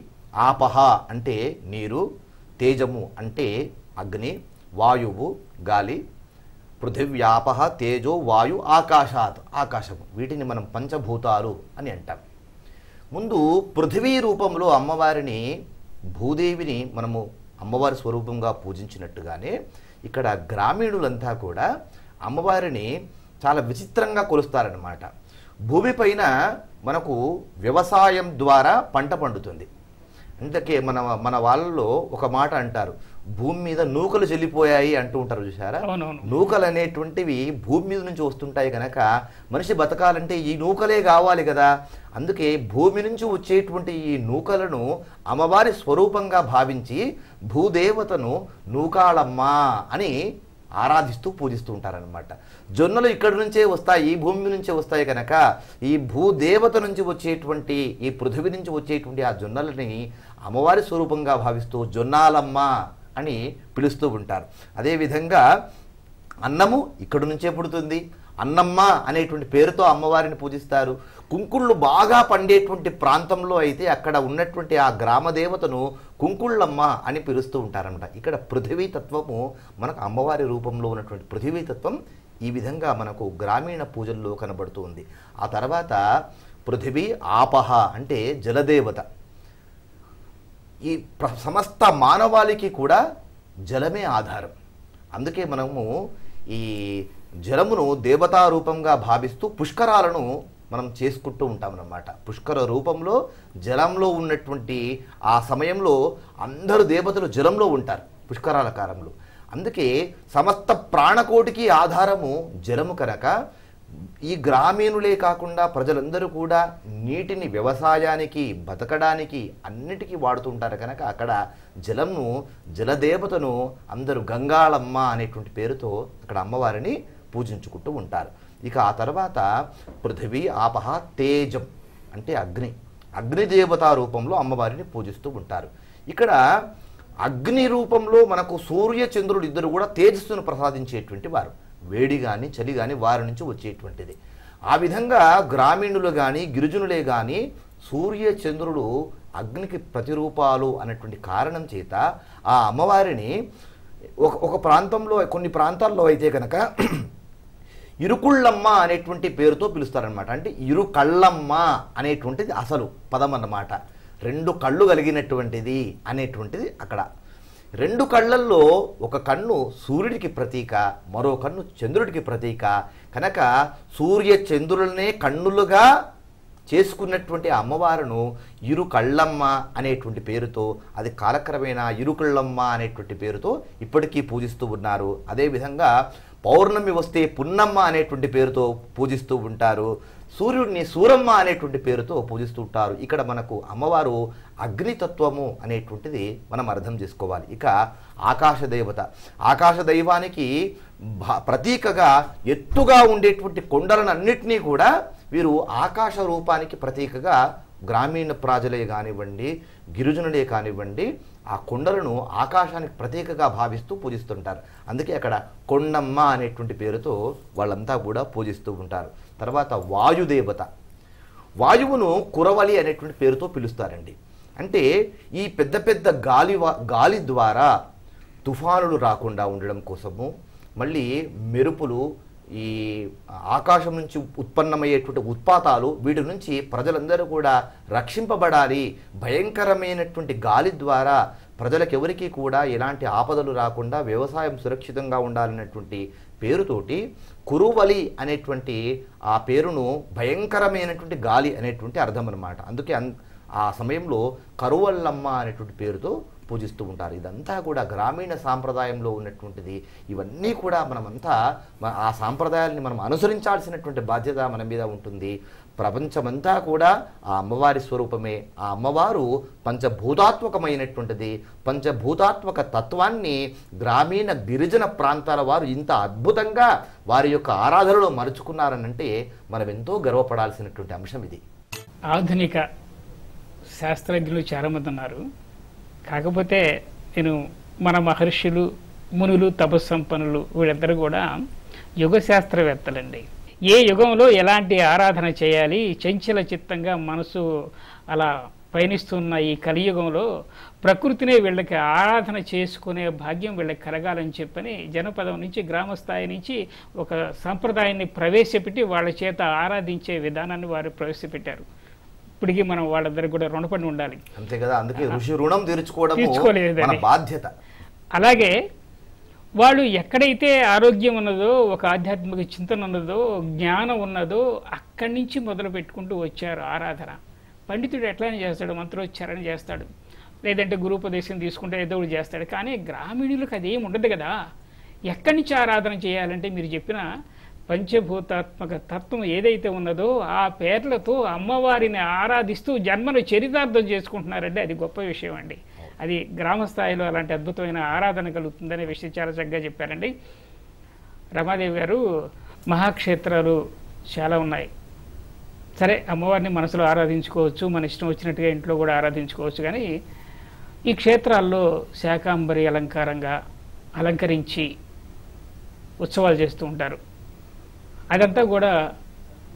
ఆపహ అంటే నీరు, తేజము అంటే అగ్ని, వాయువు గాలి, పృథివ్యాపహ తేజో వాయు ఆకాశాత్ ఆకాశము, వీటిని మనం పంచభూతాలు అని అంటాం. ముందు పృథివీ రూపంలో అమ్మవారిని, భూదేవిని మనము అమ్మవారి స్వరూపంగా పూజించినట్టుగానే ఇక్కడ గ్రామీణులంతా కూడా అమ్మవారిని చాలా విచిత్రంగా కొలుస్తారన్నమాట. భూమిపైన మనకు వ్యవసాయం ద్వారా పంట పండుతుంది. అందుకే మన వాళ్ళలో ఒక మాట అంటారు, భూమి మీద నూకలు చెల్లిపోయాయి అంటూ ఉంటారు చూసారా. నూకలు అనేటువంటివి భూమి మీద నుంచి వస్తుంటాయి కనుక మనిషి బతకాలంటే ఈ నూకలే కావాలి కదా. అందుకే భూమి నుంచి వచ్చేటువంటి ఈ నూకలను అమ్మవారి స్వరూపంగా భావించి భూదేవతను నూకాళమ్మ అని ఆరాధిస్తూ పూజిస్తూ ఉంటారనమాట. జొన్నలు ఇక్కడి నుంచే వస్తాయి, ఈ భూమి నుంచే వస్తాయి కనుక ఈ భూదేవత నుంచి వచ్చేటువంటి, ఈ పృథివీ నుంచి వచ్చేటువంటి ఆ జొన్నలని అమ్మవారి స్వరూపంగా భావిస్తూ జొన్నాలమ్మ అని పిలుస్తూ ఉంటారు. అదేవిధంగా అన్నము ఇక్కడి నుంచే పుడుతుంది, అన్నమ్మ అనేటువంటి పేరుతో అమ్మవారిని పూజిస్తారు. కుంకుళ్ళు బాగా పండేటువంటి ప్రాంతంలో అయితే అక్కడ ఉన్నటువంటి ఆ గ్రామదేవతను కుంకుళ్ళమ్మ అని పిలుస్తూ ఉంటారన్నమాట. ఇక్కడ పృథివీ తత్వము మనకు అమ్మవారి రూపంలో ఉన్నటువంటి పృథివీ తత్వం ఈ విధంగా మనకు గ్రామీణ పూజల్లో కనబడుతూ ఉంది. ఆ తర్వాత పృథివీ ఆపహ అంటే జలదేవత. ఈ సమస్త మానవాళికి కూడా జలమే ఆధారం. అందుకే మనము ఈ జలమును దేవతా రూపంగా భావిస్తూ పుష్కరాలను మనం చేసుకుంటూ ఉంటామన్నమాట. పుష్కర రూపంలో జలంలో ఉన్నటువంటి ఆ సమయంలో అందరూ దేవతలు జలంలో ఉంటారు పుష్కరాల కాలంలో. అందుకే సమస్త ప్రాణకోటికి ఆధారము జలము కనుక ఈ గ్రామీణులే కాకుండా ప్రజలందరూ కూడా నీటిని వ్యవసాయానికి, బతకడానికి అన్నిటికీ వాడుతుంటారు కనుక అక్కడ జలంను, జలదేవతను అందరూ గంగాళమ్మ అనేటువంటి పేరుతో అక్కడ అమ్మవారిని పూజించుకుంటూ ఉంటారు. ఇక ఆ తర్వాత పృథివీ ఆపహ తేజం అంటే అగ్ని, అగ్నిదేవతా రూపంలో అమ్మవారిని పూజిస్తూ ఉంటారు. ఇక్కడ అగ్ని రూపంలో మనకు సూర్య చంద్రుడు ఇద్దరు కూడా తేజస్సును ప్రసాదించేటువంటి వారు. వేడి కానీ చలి కానీ వారి నుంచి వచ్చేటువంటిది. ఆ విధంగా గ్రామీణులు కానీ గిరిజనులే కానీ సూర్య చంద్రుడు అగ్నికి ప్రతిరూపాలు అన్నటువంటి కారణం చేత ఆ అమ్మవారిని ఒక ప్రాంతంలో, కొన్ని ప్రాంతాల్లో అయితే కనుక ఇరుకుళ్ళమ్మ అనేటువంటి పేరుతో పిలుస్తారనమాట. అంటే ఇరు కళ్ళమ్మ అనేటువంటిది అసలు పదం అన్నమాట. రెండు కళ్ళు కలిగినటువంటిది అనేటువంటిది అక్కడ. రెండు కళ్ళల్లో ఒక కన్ను సూర్యుడికి ప్రతీక, మరో కన్ను చంద్రుడికి ప్రతీక కనుక సూర్య చంద్రులనే కన్నులుగా చేసుకున్నటువంటి అమ్మవారును ఇరు కళ్ళమ్మ అనేటువంటి పేరుతో, అది కాలక్రమేణా ఇరుకళ్ళమ్మ అనేటువంటి పేరుతో ఇప్పటికీ పూజిస్తూ ఉన్నారు. అదేవిధంగా పౌర్ణమి వస్తే పున్నమ్మ అనేటువంటి పేరుతో పూజిస్తూ ఉంటారు. సూర్యుడిని సూరమ్మ అనేటువంటి పేరుతో పూజిస్తూ ఉంటారు. ఇక్కడ మనకు అమ్మవారు అగ్నితత్వము అనేటువంటిది మనం అర్థం చేసుకోవాలి. ఇక ఆకాశ దేవత, ఆకాశ దైవానికి ప్రతీకగా ఎత్తుగా ఉండేటువంటి కొండలను అన్నిటినీ కూడా వీరు ఆకాశ రూపానికి ప్రతీకగా గ్రామీణ ప్రజలే కానివ్వండి, గిరిజనులే కానివ్వండి, ఆ కొండలను ఆకాశానికి ప్రతీకగా భావిస్తూ పూజిస్తుంటారు. అందుకే అక్కడ కొండమ్మ అనేటువంటి పేరుతో వాళ్ళంతా కూడా పూజిస్తూ ఉంటారు. తర్వాత వాయుదేవత, వాయువును కురవలి అనేటువంటి పేరుతో పిలుస్తారండి. అంటే ఈ పెద్ద పెద్ద గాలి ద్వారా తుఫానులు రాకుండా ఉండడం కోసము, మళ్ళీ మెరుపులు, ఈ ఆకాశం నుంచి ఉత్పన్నమయ్యేటువంటి ఉత్పాతాలు, వీటి నుంచి ప్రజలందరూ కూడా రక్షింపబడాలి, భయంకరమైనటువంటి గాలి ద్వారా ప్రజలకు ఎవరికీ కూడా ఎలాంటి ఆపదలు రాకుండా వ్యవసాయం సురక్షితంగా ఉండాలనేటువంటి పేరుతోటి కురువలి అనేటువంటి ఆ పేరును భయంకరమైనటువంటి గాలి అనేటువంటి అర్థం అన్నమాట. అందుకే ఆ సమయంలో కరువల్లమ్మ అనేటువంటి పేరుతో పూజిస్తూ ఉంటారు. ఇదంతా కూడా గ్రామీణ సాంప్రదాయంలో ఉన్నటువంటిది. ఇవన్నీ కూడా మనమంతా ఆ సాంప్రదాయాలని మనం అనుసరించాల్సినటువంటి బాధ్యత మన మీద ఉంటుంది. ప్రపంచమంతా కూడా ఆ అమ్మవారి స్వరూపమే. ఆ అమ్మవారు పంచభూతాత్మకమైనటువంటిది. పంచభూతాత్మక తత్వాన్ని గ్రామీణ గిరిజన ప్రాంతాల వారు ఇంత అద్భుతంగా వారి యొక్క ఆరాధనలో మరుచుకున్నారనంటే మనం ఎంతో గర్వపడాల్సినటువంటి అంశం ఇది. ఆధునిక శాస్త్రజ్ఞులు చాలామంది ఉన్నారు. కాకపోతే నేను మన మహర్షులు, మునులు, తపస్సంపన్నులు వీళ్ళిద్దరూ కూడా యుగ శాస్త్రవేత్తలండి. ఏ యుగంలో ఎలాంటి ఆరాధన చేయాలి, చంచల చిత్తంగా మనసు అలా పయనిస్తున్న ఈ కలియుగంలో ప్రకృతినే వీళ్ళకి ఆరాధన చేసుకునే భాగ్యం వీళ్ళకి కలగాలని చెప్పని జనపదం నుంచి, గ్రామ స్థాయి నుంచి ఒక సంప్రదాయాన్ని ప్రవేశపెట్టి వాళ్ళ చేత ఆరాధించే విధానాన్ని వారు ప్రవేశపెట్టారు. ఇప్పటికీ మనం వాళ్ళందరికీ కూడా రుణపడి ఉండాలి. అంతే కదా, అందుకే ఋషి రుణం తీర్చుకోలేదు మన బాధ్యత. అలాగే వాళ్ళు ఎక్కడైతే ఆరోగ్యం ఉన్నదో, ఒక ఆధ్యాత్మిక చింతన ఉన్నదో, జ్ఞానం ఉన్నదో అక్కడి నుంచి మొదలు పెట్టుకుంటూ వచ్చారు ఆరాధన. పండితుడు ఎట్లయినా చేస్తాడు, మంత్రోచ్చారణ చేస్తాడు, లేదంటే గురూపదేశం తీసుకుంటే ఏదో ఒకటి చేస్తాడు. కానీ గ్రామీణులకు అదేం ఉండదు కదా. ఎక్కడి నుంచి ఆరాధన చేయాలంటే మీరు చెప్పిన పంచభూతాత్మక తత్వం ఏదైతే ఉన్నదో ఆ పేర్లతో అమ్మవారిని ఆరాధిస్తూ జన్మను చరితార్థం చేసుకుంటున్నారంటే అది గొప్ప విషయం అండి. అది గ్రామ స్థాయిలో అలాంటి అద్భుతమైన ఆరాధన కలుగుతుందనే విషయం చాలా చక్కగా చెప్పారండి. రమాదేవి గారు, మహాక్షేత్రాలు చాలా ఉన్నాయి. సరే, అమ్మవారిని మనసులో ఆరాధించుకోవచ్చు, మన ఇష్టం వచ్చినట్టుగా ఇంట్లో కూడా ఆరాధించుకోవచ్చు. కానీ ఈ క్షేత్రాల్లో శాకాంబరి అలంకారంగా అలంకరించి ఉత్సవాలు చేస్తూ ఉంటారు. అదంతా కూడా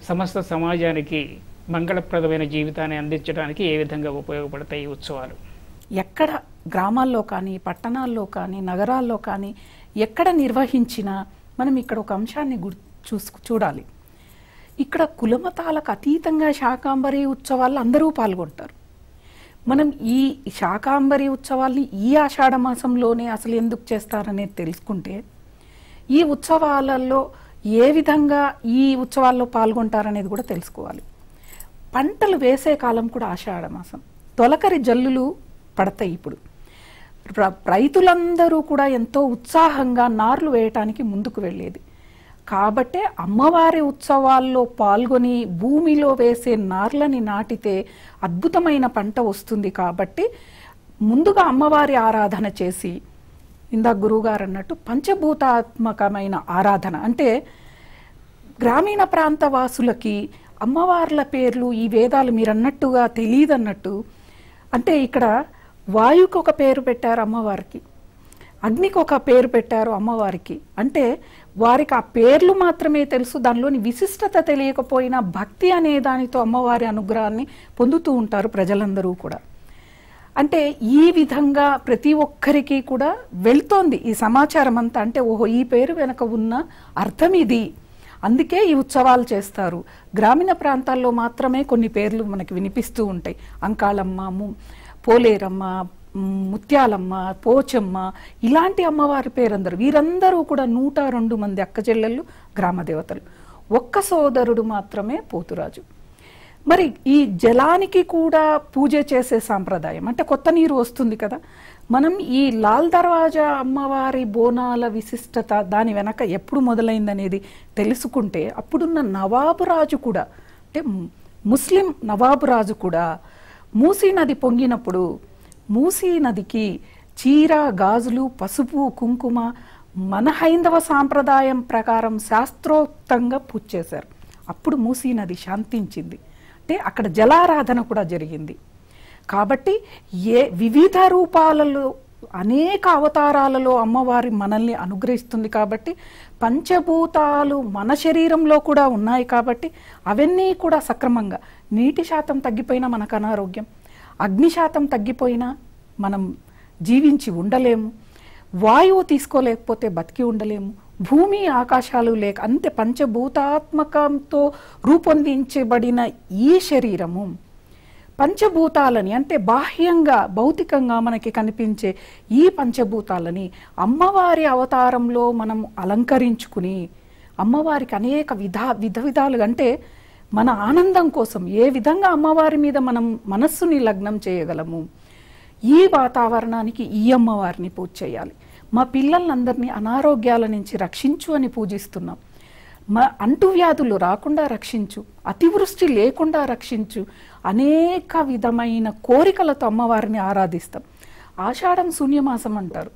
సమస్త సమాజానికి మంగళప్రదమైన జీవితాన్ని అందించడానికి ఏ విధంగా ఉపయోగపడతాయి ఈ ఉత్సవాలు? ఎక్కడ గ్రామాల్లో కానీ, పట్టణాల్లో కానీ, నగరాల్లో కానీ ఎక్కడ నిర్వహించినా మనం ఇక్కడ ఒక అంశాన్ని చూడాలి. ఇక్కడ కులమతాలకు అతీతంగా శాకాంబరి ఉత్సవాల్లో అందరూ పాల్గొంటారు. మనం ఈ శాకాంబరి ఉత్సవాల్ని ఈ ఆషాఢ మాసంలోనే అసలు ఎందుకు చేస్తారనేది తెలుసుకుంటే, ఈ ఉత్సవాలలో ఏ విధంగా ఈ ఉత్సవాల్లో పాల్గొంటారనేది కూడా తెలుసుకోవాలి. పంటలు వేసే కాలం కూడా ఆషాఢ మాసం. తొలకరి జల్లులు పడతాయి. ఇప్పుడు రైతులందరూ కూడా ఎంతో ఉత్సాహంగా నార్లు వేయటానికి ముందుకు వెళ్ళేది. కాబట్టే అమ్మవారి ఉత్సవాల్లో పాల్గొని భూమిలో వేసే నార్లని నాటితే అద్భుతమైన పంట వస్తుంది. కాబట్టి ముందుగా అమ్మవారి ఆరాధన చేసి, ఇందాక గురువుగారు అన్నట్టు పంచభూతాత్మకమైన ఆరాధన అంటే గ్రామీణ ప్రాంత వాసులకి అమ్మవార్ల పేర్లు, ఈ వేదాలు మీరు అన్నట్టుగా తెలియదన్నట్టు. అంటే ఇక్కడ వాయువుకి ఒక పేరు పెట్టారు అమ్మవారికి, అగ్నికి ఒక పేరు పెట్టారు అమ్మవారికి. అంటే వారికి ఆ పేర్లు మాత్రమే తెలుసు, దానిలోని విశిష్టత తెలియకపోయినా భక్తి అనే దానితో అమ్మవారి అనుగ్రహాన్ని పొందుతూ ఉంటారు ప్రజలందరూ కూడా. అంటే ఈ విధంగా ప్రతి ఒక్కరికి కూడా వెళ్తోంది ఈ సమాచారం అంతా. అంటే ఓహో, ఈ పేరు వెనక ఉన్న అర్థం ఇది, అందుకే ఈ ఉత్సవాలు చేస్తారు. గ్రామీణ ప్రాంతాల్లో మాత్రమే కొన్ని పేర్లు మనకి వినిపిస్తూ ఉంటాయి. అంకాళమ్మ, పోలేరమ్మ, ముత్యాలమ్మ, పోచమ్మ, ఇలాంటి అమ్మవారి పేరందరూ. వీరందరూ కూడా 102 మంది అక్కచెల్లెళ్ళు గ్రామదేవతలు. ఒక్క సోదరుడు మాత్రమే పోతురాజు. మరి ఈ జలానికి కూడా పూజ చేసే సాంప్రదాయం. అంటే కొత్త నీరు వస్తుంది కదా, మనం ఈ లాల్ దర్వాజా అమ్మవారి బోనాల విశిష్టత దాని వెనక ఎప్పుడు మొదలైందనేది తెలుసుకుంటే, అప్పుడున్న నవాబు రాజు కూడా, అంటే ముస్లిం నవాబు రాజు కూడా మూసీ నది పొంగినప్పుడు మూసీ నదికి చీర, గాజులు, పసుపు, కుంకుమ మన హైందవ సాంప్రదాయం ప్రకారం శాస్త్రోక్తంగా పూజ చేశారు. అప్పుడు మూసీ నది శాంతించింది. అంటే అక్కడ జలారాధన కూడా జరిగింది. కాబట్టి వివిధ రూపాలలో అనేక అవతారాలలో అమ్మవారి మనల్ని అనుగ్రహిస్తుంది. కాబట్టి పంచభూతాలు మన శరీరంలో కూడా ఉన్నాయి. కాబట్టి అవన్నీ కూడా సక్రమంగా, నీటి శాతం తగ్గిపోయినా మనకు అనారోగ్యం, అగ్ని శాతం తగ్గిపోయినా మనం జీవించి ఉండలేము, వాయువు తీసుకోలేకపోతే బతికి ఉండలేము, భూమి ఆకాశాలు లేక, అంతే పంచభూతాత్మకంతో రూపొందించబడిన ఈ శరీరము పంచభూతాలని, అంటే బాహ్యంగా భౌతికంగా మనకి కనిపించే ఈ పంచభూతాలని అమ్మవారి అవతారంలో మనం అలంకరించుకుని అమ్మవారికి అనేక విధాలుగా, అంటే మన ఆనందం కోసం ఏ విధంగా అమ్మవారి మీద మనం మనస్సుని లగ్నం చేయగలము, ఈ వాతావరణానికి ఈ అమ్మవారిని పూజ చేయాలి. మా పిల్లలందరినీ అనారోగ్యాల నుంచి రక్షించు అని పూజిస్తున్నాం. మా అంటువ్యాధులు రాకుండా రక్షించు, అతివృష్టి లేకుండా రక్షించు, అనేక విధమైన కోరికలతో అమ్మవారిని ఆరాధిస్తాం. ఆషాఢం శూన్యమాసం అంటారు.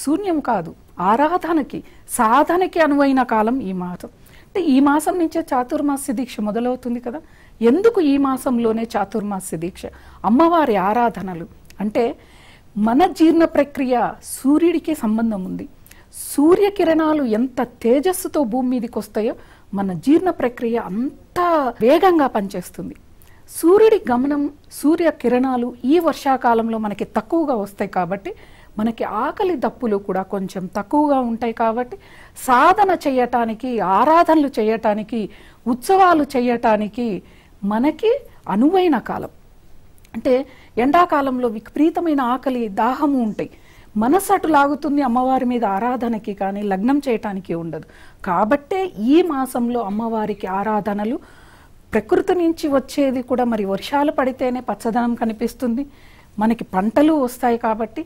శూన్యం కాదు, ఆరాధనకి సాధనకి అనువైన కాలం ఈ మాసం. అంటే ఈ మాసం నుంచే చాతుర్మాస్య దీక్ష మొదలవుతుంది కదా. ఎందుకు ఈ మాసంలోనే చాతుర్మాస్య దీక్ష? అమ్మవారి ఆరాధనలు అంటే మన జీర్ణ ప్రక్రియ సూర్యుడికి సంబంధం ఉంది. సూర్యకిరణాలు ఎంత తేజస్సుతో భూమి మీదకి వస్తాయో మన జీర్ణ ప్రక్రియ అంత వేగంగా పనిచేస్తుంది. సూర్యుడి గమనం, సూర్య కిరణాలు ఈ వర్షాకాలంలో మనకి తక్కువగా వస్తాయి కాబట్టి మనకి ఆకలి దప్పులు కూడా కొంచెం తక్కువగా ఉంటాయి. కాబట్టి సాధన చేయటానికి, ఆరాధనలు చేయటానికి, ఉత్సవాలు చేయటానికి మనకి అనువైన కాలం. అంటే ఎండాకాలంలో విపరీతమైన ఆకలి, దాహము ఉంటాయి. మనస్సు అటు లాగుతుంది అమ్మవారి మీద ఆరాధనకి, కానీ లగ్నం చేయటానికి ఉండదు. కాబట్టే ఈ మాసంలో అమ్మవారికి ఆరాధనలు. ప్రకృతి నుంచి వచ్చేది కూడా మరి వర్షాలు పడితేనే పచ్చదనం కనిపిస్తుంది, మనకి పంటలు వస్తాయి. కాబట్టి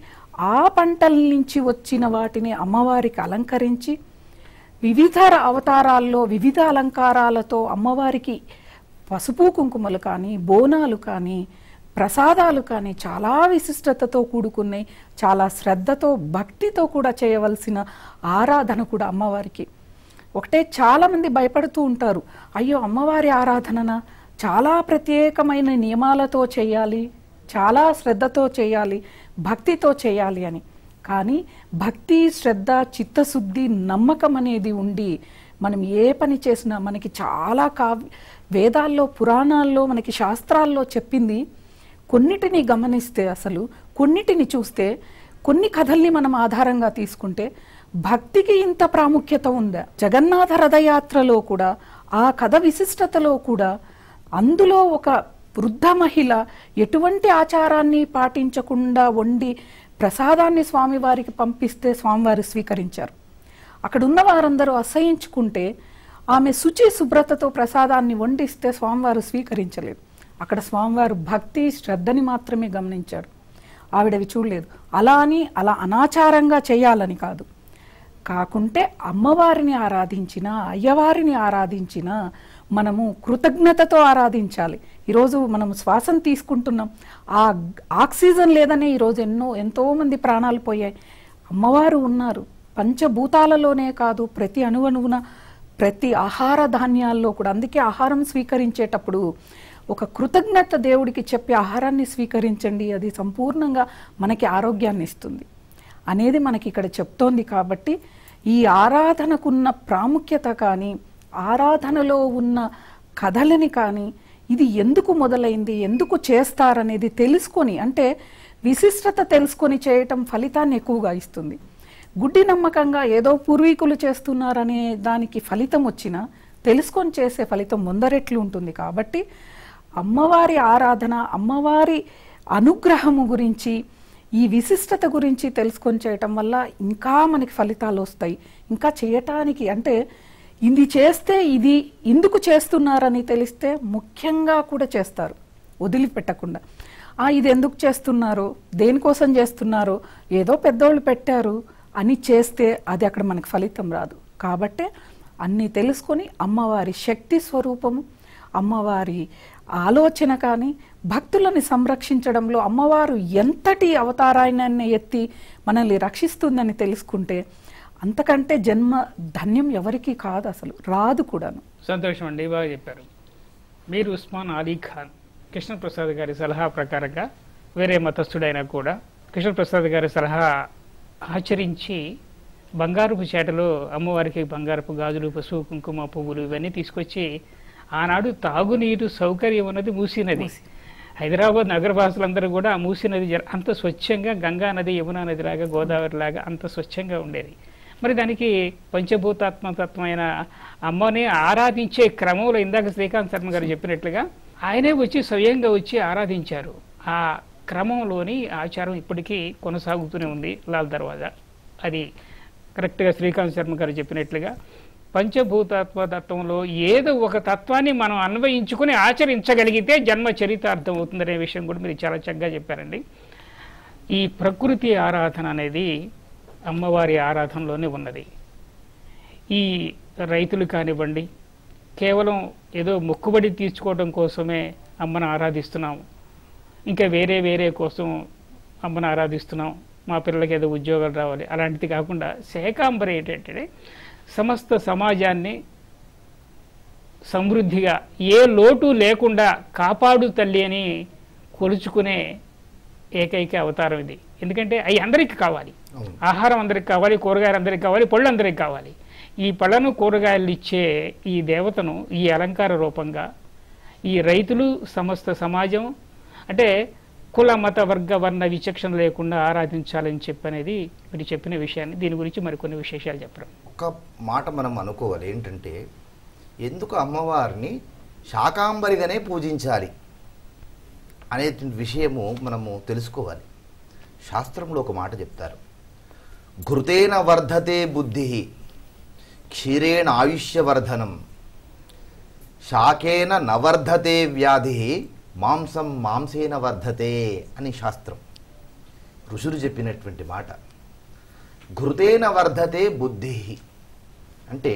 ఆ పంటల నుంచి వచ్చిన వాటిని అమ్మవారికి అలంకరించి వివిధ అవతారాల్లో వివిధ అలంకారాలతో అమ్మవారికి పసుపు కుంకుమలు కానీ, బోనాలు కానీ, ప్రసాదాలు కానీ చాలా విశిష్టతతో కూడుకున్నాయి. చాలా శ్రద్ధతో, భక్తితో కూడా చేయవలసిన ఆరాధన కూడా అమ్మవారికి. ఒకటే చాలామంది భయపడుతూ ఉంటారు, అయ్యో అమ్మవారి ఆరాధన చాలా ప్రత్యేకమైన నియమాలతో చేయాలి, చాలా శ్రద్ధతో చేయాలి, భక్తితో చేయాలి అని. కానీ భక్తి, శ్రద్ధ, చిత్తశుద్ధి, నమ్మకం అనేది ఉండి మనం ఏ పని చేసినా మనకి చాలా వేదాల్లో, పురాణాల్లో, మనకి శాస్త్రాల్లో చెప్పింది కొన్నిటిని గమనిస్తే, అసలు కొన్నిటిని చూస్తే, కొన్ని కథల్ని మనం ఆధారంగా తీసుకుంటే భక్తికి ఇంత ప్రాముఖ్యత ఉందా? జగన్నాథ రథయాత్రలో కూడా ఆ కథ విశిష్టతలో కూడా అందులో ఒక వృద్ధ మహిళ ఎటువంటి ఆచారాన్ని పాటించకుండా వండి ప్రసాదాన్ని స్వామివారికి పంపిస్తే స్వామివారు స్వీకరించారు. అక్కడ ఉన్న వారందరూ అసహించుకుంటే ఆమె శుచి శుభ్రతతో ప్రసాదాన్ని వండిస్తే స్వామివారు స్వీకరించలేదు. అక్కడ స్వామివారు భక్తి, శ్రద్ధని మాత్రమే గమనించారు, ఆవిడవి చూడలేదు. అలా అనాచారంగా చేయాలని కాదు. కాకుంటే అమ్మవారిని ఆరాధించినా, అయ్యవారిని ఆరాధించినా మనము కృతజ్ఞతతో ఆరాధించాలి. ఈరోజు మనం శ్వాసను తీసుకుంటున్నాం, ఆ ఆక్సిజన్ లేదనే ఈరోజు ఎంతోమంది ప్రాణాలు పోయాయి. అమ్మవారు ఉన్నారు. పంచభూతాలలోనే కాదు, ప్రతి అణువణువున, ప్రతి ఆహార ధాన్యాల్లో కూడా. అందుకే ఆహారం స్వీకరించేటప్పుడు ఒక కృతజ్ఞత దేవుడికి చెప్పి ఆహారాన్ని స్వీకరించండి, అది సంపూర్ణంగా మనకి ఆరోగ్యాన్ని ఇస్తుంది అనేది మనకి ఇక్కడ చెప్తోంది. కాబట్టి ఈ ఆరాధనకున్న ప్రాముఖ్యత కానీ, ఆరాధనలో ఉన్న కథలని కానీ, ఇది ఎందుకు మొదలైంది, ఎందుకు చేస్తారనేది తెలుసుకొని, అంటే విశిష్టత తెలుసుకొని చేయటం ఫలితాన్ని ఎక్కువగా ఇస్తుంది. గుడ్డి నమ్మకంగా ఏదో పూర్వీకులు చేస్తున్నారనే దానికి ఫలితం వచ్చినా తెలుసుకొని చేసే ఫలితం ముందరెట్లు ఉంటుంది. కాబట్టి అమ్మవారి ఆరాధన, అమ్మవారి అనుగ్రహము గురించి, ఈ విశిష్టత గురించి తెలుసుకొని చేయటం వల్ల ఇంకా మనకి ఫలితాలు వస్తాయి. ఇంకా చేయటానికి, అంటే ఇది చేస్తే ఇది ఎందుకు చేస్తున్నారని తెలిస్తే ముఖ్యంగా కూడా చేస్తారు, వదిలిపెట్టకుండా. ఇది ఎందుకు చేస్తున్నారో, దేనికోసం చేస్తున్నారో, ఏదో పెద్దోళ్ళు పెట్టారు అని చేస్తే అది అక్కడ మనకు ఫలితం రాదు. కాబట్టే అన్నీ తెలుసుకొని అమ్మవారి శక్తి స్వరూపము, అమ్మవారి ఆలోచన కానీ, భక్తులని సంరక్షించడంలో అమ్మవారు ఎంతటి అవతారాన్ని ఎత్తి మనల్ని రక్షిస్తుందని తెలుసుకుంటే అంతకంటే జన్మ ధన్యం ఎవరికి కాదు, అసలు రాదు కూడాను. సంతోషం అండి, బాగా చెప్పారు. మీరు ఉస్మాన్ అలీ ఖాన్ కృష్ణప్రసాద్ గారి సలహా ప్రకారంగా, వేరే మతస్థుడైనా కూడా కృష్ణప్రసాద్ గారి సలహా ఆచరించి బంగారపు చేటలో అమ్మవారికి బంగారపు గాజులు, పసుపు, కుంకుమ, పువ్వులు ఇవన్నీ తీసుకొచ్చి, ఆనాడు తాగునీరు సౌకర్యం ఉన్నది మూసీ నది. హైదరాబాద్ నగరవాసులందరూ కూడా ఆ మూసీ నది అంత స్వచ్ఛంగా, గంగా నది, యమునా నది లాగా, గోదావరి లాగా అంత స్వచ్ఛంగా ఉండేది. మరి దానికి పంచభూతాత్మతత్వమైన అమ్మని ఆరాధించే క్రమంలో ఇందాక శ్రీకాంత్ శర్మ గారు చెప్పినట్లుగా ఆయనే వచ్చి స్వయంగా వచ్చి ఆరాధించారు. ఆ క్రమంలోని ఆచారం ఇప్పటికీ కొనసాగుతూనే ఉంది. లాల్ దర్వాజా అది కరెక్ట్గా శ్రీకాంత్ శర్మ గారు చెప్పినట్లుగా పంచభూతత్వతత్వంలో ఏదో ఒక తత్వాన్ని మనం అన్వయించుకుని ఆచరించగలిగితే జన్మ చరితార్థం అవుతుందనే విషయం కూడా మీరు చాలా చక్కగా చెప్పారండి. ఈ ప్రకృతి ఆరాధన అనేది అమ్మవారి ఆరాధనలోనే ఉన్నది. ఈ రైతులు కానివ్వండి, కేవలం ఏదో మొక్కుబడి తీర్చుకోవడం కోసమే అమ్మను ఆరాధిస్తున్నాం, ఇంకా వేరే వేరే కోసం అమ్మను ఆరాధిస్తున్నాం, మా పిల్లలకి ఏదో ఉద్యోగాలు రావాలి, అలాంటిది కాకుండా శాకాంబరి ఏంటంటే సమస్త సమాజాన్ని సమృద్ధిగా ఏ లోటు లేకుండా కాపాడు తల్లి అని కొలుచుకునే ఏకైక అవతారం ఇది. ఎందుకంటే అవి అందరికీ కావాలి, ఆహారం అందరికి కావాలి, కూరగాయలు అందరికి కావాలి, పళ్ళు అందరికి కావాలి. ఈ పళ్ళను కూరగాయలు ఇచ్చే ఈ దేవతను ఈ అలంకార రూపంగా ఈ రైతులు సమస్త సమాజం అంటే కుల మత వర్గ వర్ణ విచక్షణ లేకుండా ఆరాధించాలని చెప్పనేది మీరు చెప్పిన విషయాన్ని, దీని గురించి మరికొన్ని విశేషాలు చెప్పడం. ఒక మాట మనం అనుకోవాలి ఏంటంటే, ఎందుకు అమ్మవారిని శాకాంబరిగానే పూజించాలి అనే విషయము మనము తెలుసుకోవాలి. శాస్త్రంలో ఒక మాట చెప్తారు, ఘృతేన వర్ధతే బుద్ధి క్షీరేణ ఆయుష్యవర్ధనం శాకేన నవర్ధతే వ్యాధి మాంసం మాంసేన వర్ధతే అని శాస్త్రం, ఋషులు చెప్పినటువంటి మాట. ఘృతేన వర్ధతే బుద్ధి అంటే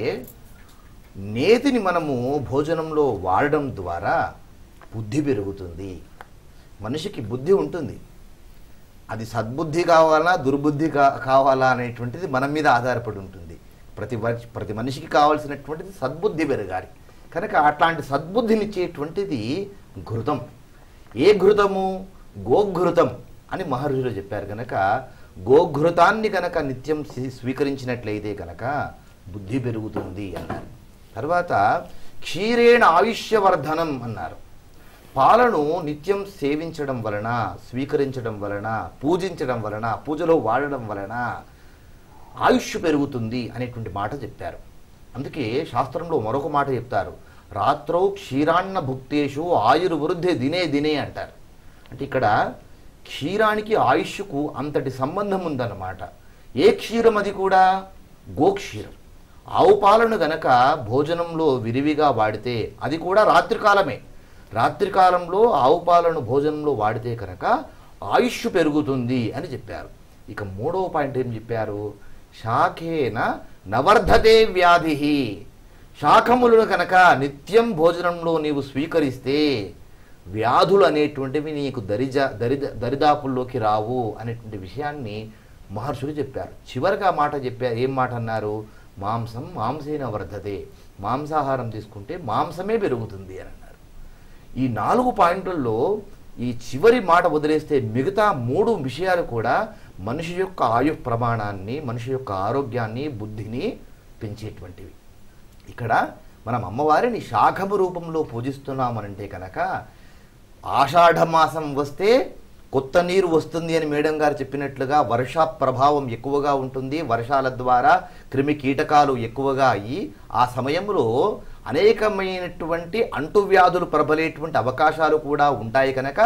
నేతిని మనము భోజనంలో వాడడం ద్వారా బుద్ధి పెరుగుతుంది. మనిషికి బుద్ధి ఉంటుంది, అది సద్బుద్ధి కావాలా దుర్బుద్ధి కావాలా అనేటువంటిది మన మీద ఆధారపడి ఉంటుంది. ప్రతి మనిషికి కావాల్సినటువంటిది సద్బుద్ధి పెరగాలి కనుక అట్లాంటి సద్బుద్ధినిచ్చేటువంటిది ఘృతం. ఏ ఘృతము? గోఘృతం అని మహర్షులు చెప్పారు కనుక గోఘృతాన్ని కనుక నిత్యం స్వీకరించినట్లయితే కనుక బుద్ధి పెరుగుతుంది అన్నారు. తర్వాత క్షీరేణ ఆయుష్యవర్ధనం అన్నారు. పాలను నిత్యం సేవించడం వలన, స్వీకరించడం వలన, పూజించడం వలన, పూజలో వాడడం వలన ఆయుష్ పెరుగుతుంది అనేటువంటి మాట చెప్పారు. అందుకే శాస్త్రంలో మరొక మాట చెప్తారు, రాత్రౌ క్షీరాన్న భుక్తేషు ఆయుర్వృద్ధి దినే దినే అంటారు. అంటే ఇక్కడ క్షీరానికి ఆయుష్కు అంతటి సంబంధం ఉందన్నమాట. ఏ క్షీరం? అది కూడా గోక్షీరం. ఆవు పాలను గనక భోజనంలో విరివిగా వాడితే, అది కూడా రాత్రికాలమే, రాత్రికాలంలో ఆవు పాలను భోజనంలో వాడితే కనుక ఆయుష్ పెరుగుతుంది అని చెప్పారు. ఇక మూడవ పాయింట్ ఏం చెప్పారు? శాఖేన నవర్ధతే వ్యాధి. శాఖములను కనుక నిత్యం భోజనంలో నీవు స్వీకరిస్తే వ్యాధులు అనేటువంటివి నీకు దరిదాపుల్లోకి రావు అనేటువంటి విషయాన్ని మహర్షులు చెప్పారు. చివరిగా మాట చెప్పారు. ఏం మాట అన్నారు? మాంసం మాంసేన వర్ధతే. మాంసాహారం తీసుకుంటే మాంసమే పెరుగుతుంది అని అన్నారు. ఈ 4 పాయింట్లలో ఈ చివరి మాట వదిలేస్తే మిగతా 3 విషయాలు కూడా మనిషి యొక్క ఆయు ప్రమాణాన్ని, మనిషి యొక్క ఆరోగ్యాన్ని, బుద్ధిని పెంచేటువంటివి. ఇక్కడ మనం అమ్మవారిని శాఖము రూపంలో పూజిస్తున్నామనంటే కనుక ఆషాఢమాసం వస్తే కొత్త నీరు వస్తుంది అని మేడం గారు చెప్పినట్లుగా వర్ష ప్రభావం ఎక్కువగా ఉంటుంది. వర్షాల ద్వారా క్రిమి కీటకాలు ఎక్కువగా అయ్యి ఆ సమయంలో అనేకమైనటువంటి అంటువ్యాధులు ప్రబలేటువంటి అవకాశాలు కూడా ఉంటాయి కనుక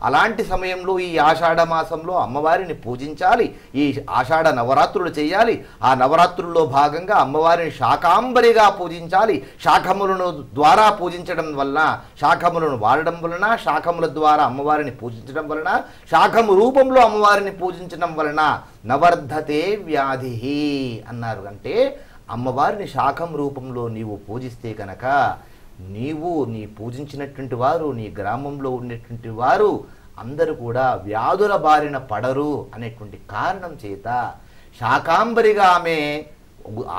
అలాంటి సమయంలో ఈ ఆషాఢ మాసంలో అమ్మవారిని పూజించాలి. ఈ ఆషాఢ నవరాత్రులు చేయాలి. ఆ నవరాత్రుల్లో భాగంగా అమ్మవారిని శాకాంబరిగా పూజించాలి. శాఖములను ద్వారా పూజించడం వలన, శాఖములను వాడడం వలన, శాఖముల ద్వారా అమ్మవారిని పూజించడం వలన, శాఖము రూపంలో అమ్మవారిని పూజించడం వలన నవర్ధతే వ్యాధి అన్నారు. అంటే అమ్మవారిని శాఖం రూపంలో నీవు పూజిస్తే కనుక నీవు, నీ పూజించినటువంటి వారు, నీ గ్రామంలో ఉండేటువంటి వారు అందరూ కూడా వ్యాధుల బారిన పడరు అనేటువంటి కారణం చేత శాకాంబరిగా ఆమె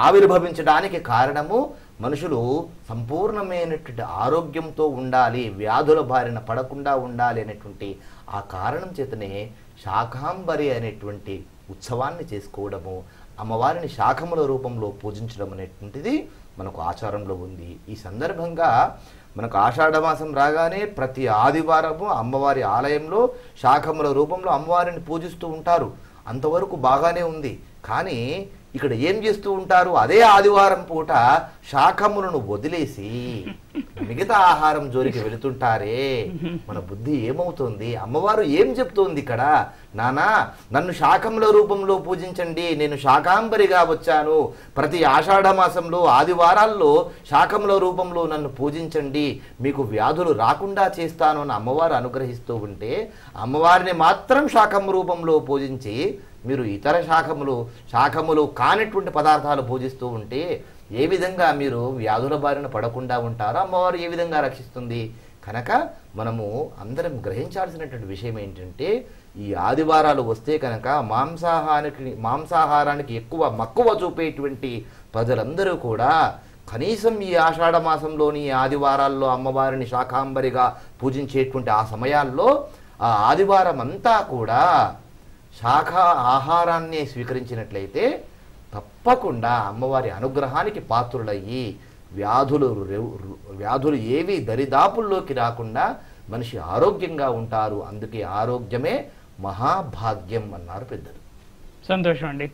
ఆవిర్భవించడానికి కారణము మనుషులు సంపూర్ణమైనటువంటి ఆరోగ్యంతో ఉండాలి, వ్యాధుల బారిన పడకుండా ఉండాలి అనేటువంటి ఆ కారణం చేతనే శాకాంబరి అనేటువంటి ఉత్సవాన్ని చేసుకోవడము, అమ్మవారిని శాఖముల రూపంలో పూజించడం అనేటువంటిది మనకు ఆచారంలో ఉంది. ఈ సందర్భంగా మనకు ఆషాఢమాసం రాగానే ప్రతి ఆదివారము అమ్మవారి ఆలయంలో శాఖముల రూపంలో అమ్మవారిని పూజిస్తూ ఉంటారు. అంతవరకు బాగానే ఉంది. కానీ ఇక్కడ ఏం చేస్తూ ఉంటారు? అదే ఆదివారం పూట శాఖములను వదిలేసి మిగతా ఆహారం జోలికి వెళుతుంటారే, మన బుద్ధి ఏమవుతుంది? అమ్మవారు ఏం చెప్తోంది ఇక్కడ? నానా, నన్ను శాకముల రూపంలో పూజించండి, నేను శాకాంబరిగా వచ్చాను, ప్రతి ఆషాఢ మాసంలో ఆదివారాల్లో శాకముల రూపంలో నన్ను పూజించండి, మీకు వ్యాధులు రాకుండా చేస్తాను అని అమ్మవారు అనుగ్రహిస్తూ ఉంటే, అమ్మవారిని మాత్రం శాకం రూపంలో పూజించి మీరు ఇతర శాఖములు కానిటువంటి పదార్థాలు పూజిస్తూ ఉంటే ఏ విధంగా మీరు వ్యాధుల బారిన పడకుండా ఉంటారో అమ్మవారు ఏ విధంగా రక్షిస్తుంది? కనుక మనము అందరం గ్రహించాల్సినటువంటి విషయం ఏంటంటే, ఈ ఆదివారాలు వస్తే కనుక మాంసాహారానికి ఎక్కువ మక్కువ చూపేటువంటి ప్రజలందరూ కూడా కనీసం ఈ ఆషాఢ మాసంలోని ఆదివారాల్లో అమ్మవారిని శాకాంబరిగా పూజించేటువంటి ఆ సమయాల్లో ఆ ఆదివారం అంతా కూడా శాఖ ఆహారాన్ని స్వీకరించినట్లయితే తప్పకుండా అమ్మవారి అనుగ్రహానికి పాత్రులయ్యి వ్యాధులు ఏవి దరిదాపుల్లోకి రాకుండా మనిషి ఆరోగ్యంగా ఉంటారు. అందుకే ఆరోగ్యమే మహాభాగ్యం అన్నారు పెద్దలు. సంతోషం అండి.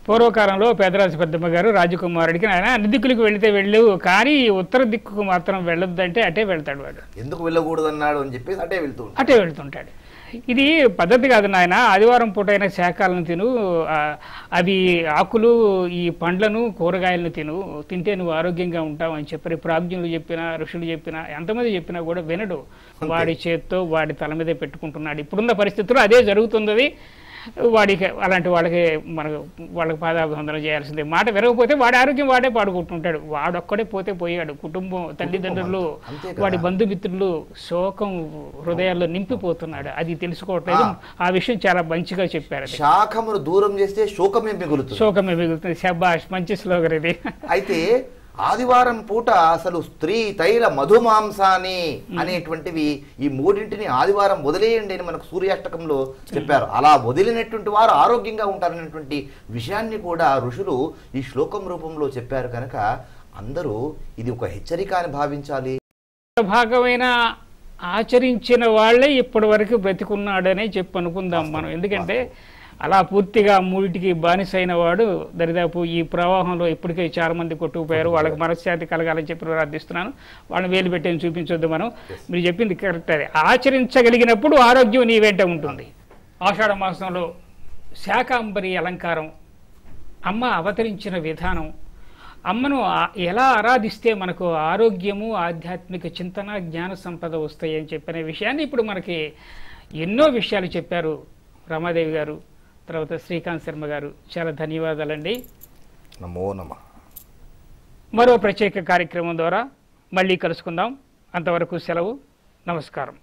పూర్వకాలంలో పేదరాజు పెద్దమ్మ గారు రాజకుమారుడికి ఆయన అన్ని దిక్కులకు వెళితే వెళ్ళు, కానీ ఉత్తర దిక్కుకు మాత్రం వెళ్ళొద్దంటే అటే వెళ్తాడు. వాడు ఎందుకు వెళ్ళకూడదు అన్నాడు అని చెప్పేసి అటే వెళ్తుంటాడు. ఇది పద్ధతి కాదు నాయన, ఆదివారం పూటైన శాఖలను తిను, అవి ఆకులు ఈ పండ్లను కూరగాయలను తింటే నువ్వు ఆరోగ్యంగా ఉంటావు అని చెప్పారు. ప్రాజ్ఞులు చెప్పినా ఋషులు చెప్పినా ఎంతమంది చెప్పినా కూడా వినడు. వాడి చేత్తో వాడి తల మీదే పెట్టుకుంటున్నాడు. ఇప్పుడున్న పరిస్థితుల్లో అదే జరుగుతున్నది. వాడికి అలాంటి వాళ్ళకి పాదాభివందన చేయాల్సిందే. మాట విరగపోతే వాడి ఆరోగ్యం వాడే పాడుకుంటుంటాడు. వాడొక్కడే పోతే పోయాడు. కుటుంబం, తల్లిదండ్రులు, వాడి బంధుమిత్రులు శోకం హృదయాల్లో నింపిపోతున్నాడు. అది తెలుసుకోవట్లేదు. ఆ విషయం చాలా మంచిగా చెప్పారు. శాఖమును దూరం చేస్తే శోకమే మిగులుతుంది. శబాష్, మంచి స్లోగన్ ఇది. అయితే ఆదివారం పూట అసలు స్త్రీ తైల మధుమాంసాని అనేటువంటివి ఈ మూడింటిని ఆదివారం వదిలేయండి అని మనకు సూర్యాష్టకంలో చెప్పారు. అలా వదిలినటువంటి వారు ఆరోగ్యంగా ఉంటారనేటువంటి విషయాన్ని కూడా ఋషులు ఈ శ్లోకం రూపంలో చెప్పారు. కనుక అందరూ ఇది ఒక హెచ్చరిక అని భావించాలి. భాగమైన ఆచరించిన వాళ్ళే ఇప్పటి వరకు బ్రతికున్నాడనే చెప్పి అనుకుందాం మనం. ఎందుకంటే అలా పూర్తిగా మూడిటికి బానిసైన వాడు దరిదాపు ఈ ప్రవాహంలో ఇప్పటికే చాలా మంది కొట్టుకుపోయారు. వాళ్ళకి మనశ్శాంతి కలగాలని చెప్పి ప్రార్థిస్తున్నాను. వాళ్ళని వేలు పెట్టేది చూపించొద్దు మనం. మీరు చెప్పింది కరెక్ట్. అది ఆచరించగలిగినప్పుడు ఆరోగ్యం నీ వెంట ఉంటుంది. ఆషాఢ మాసంలో శాకాంబరి అలంకారం, అమ్మ అవతరించిన విధానం, అమ్మను ఎలా ఆరాధిస్తే మనకు ఆరోగ్యము, ఆధ్యాత్మిక చింతన, జ్ఞాన సంపద వస్తాయి అని చెప్పిన విషయాన్ని ఇప్పుడు మనకి ఎన్నో విషయాలు చెప్పారు రమాదేవి గారు, తర్వాత శ్రీకాంత్ శర్మ గారు. చాలా ధన్యవాదాలండి. నమో నమః. మరో ప్రత్యేక కార్యక్రమం ద్వారా మళ్ళీ కలుసుకుందాం. అంతవరకు సెలవు. నమస్కారం.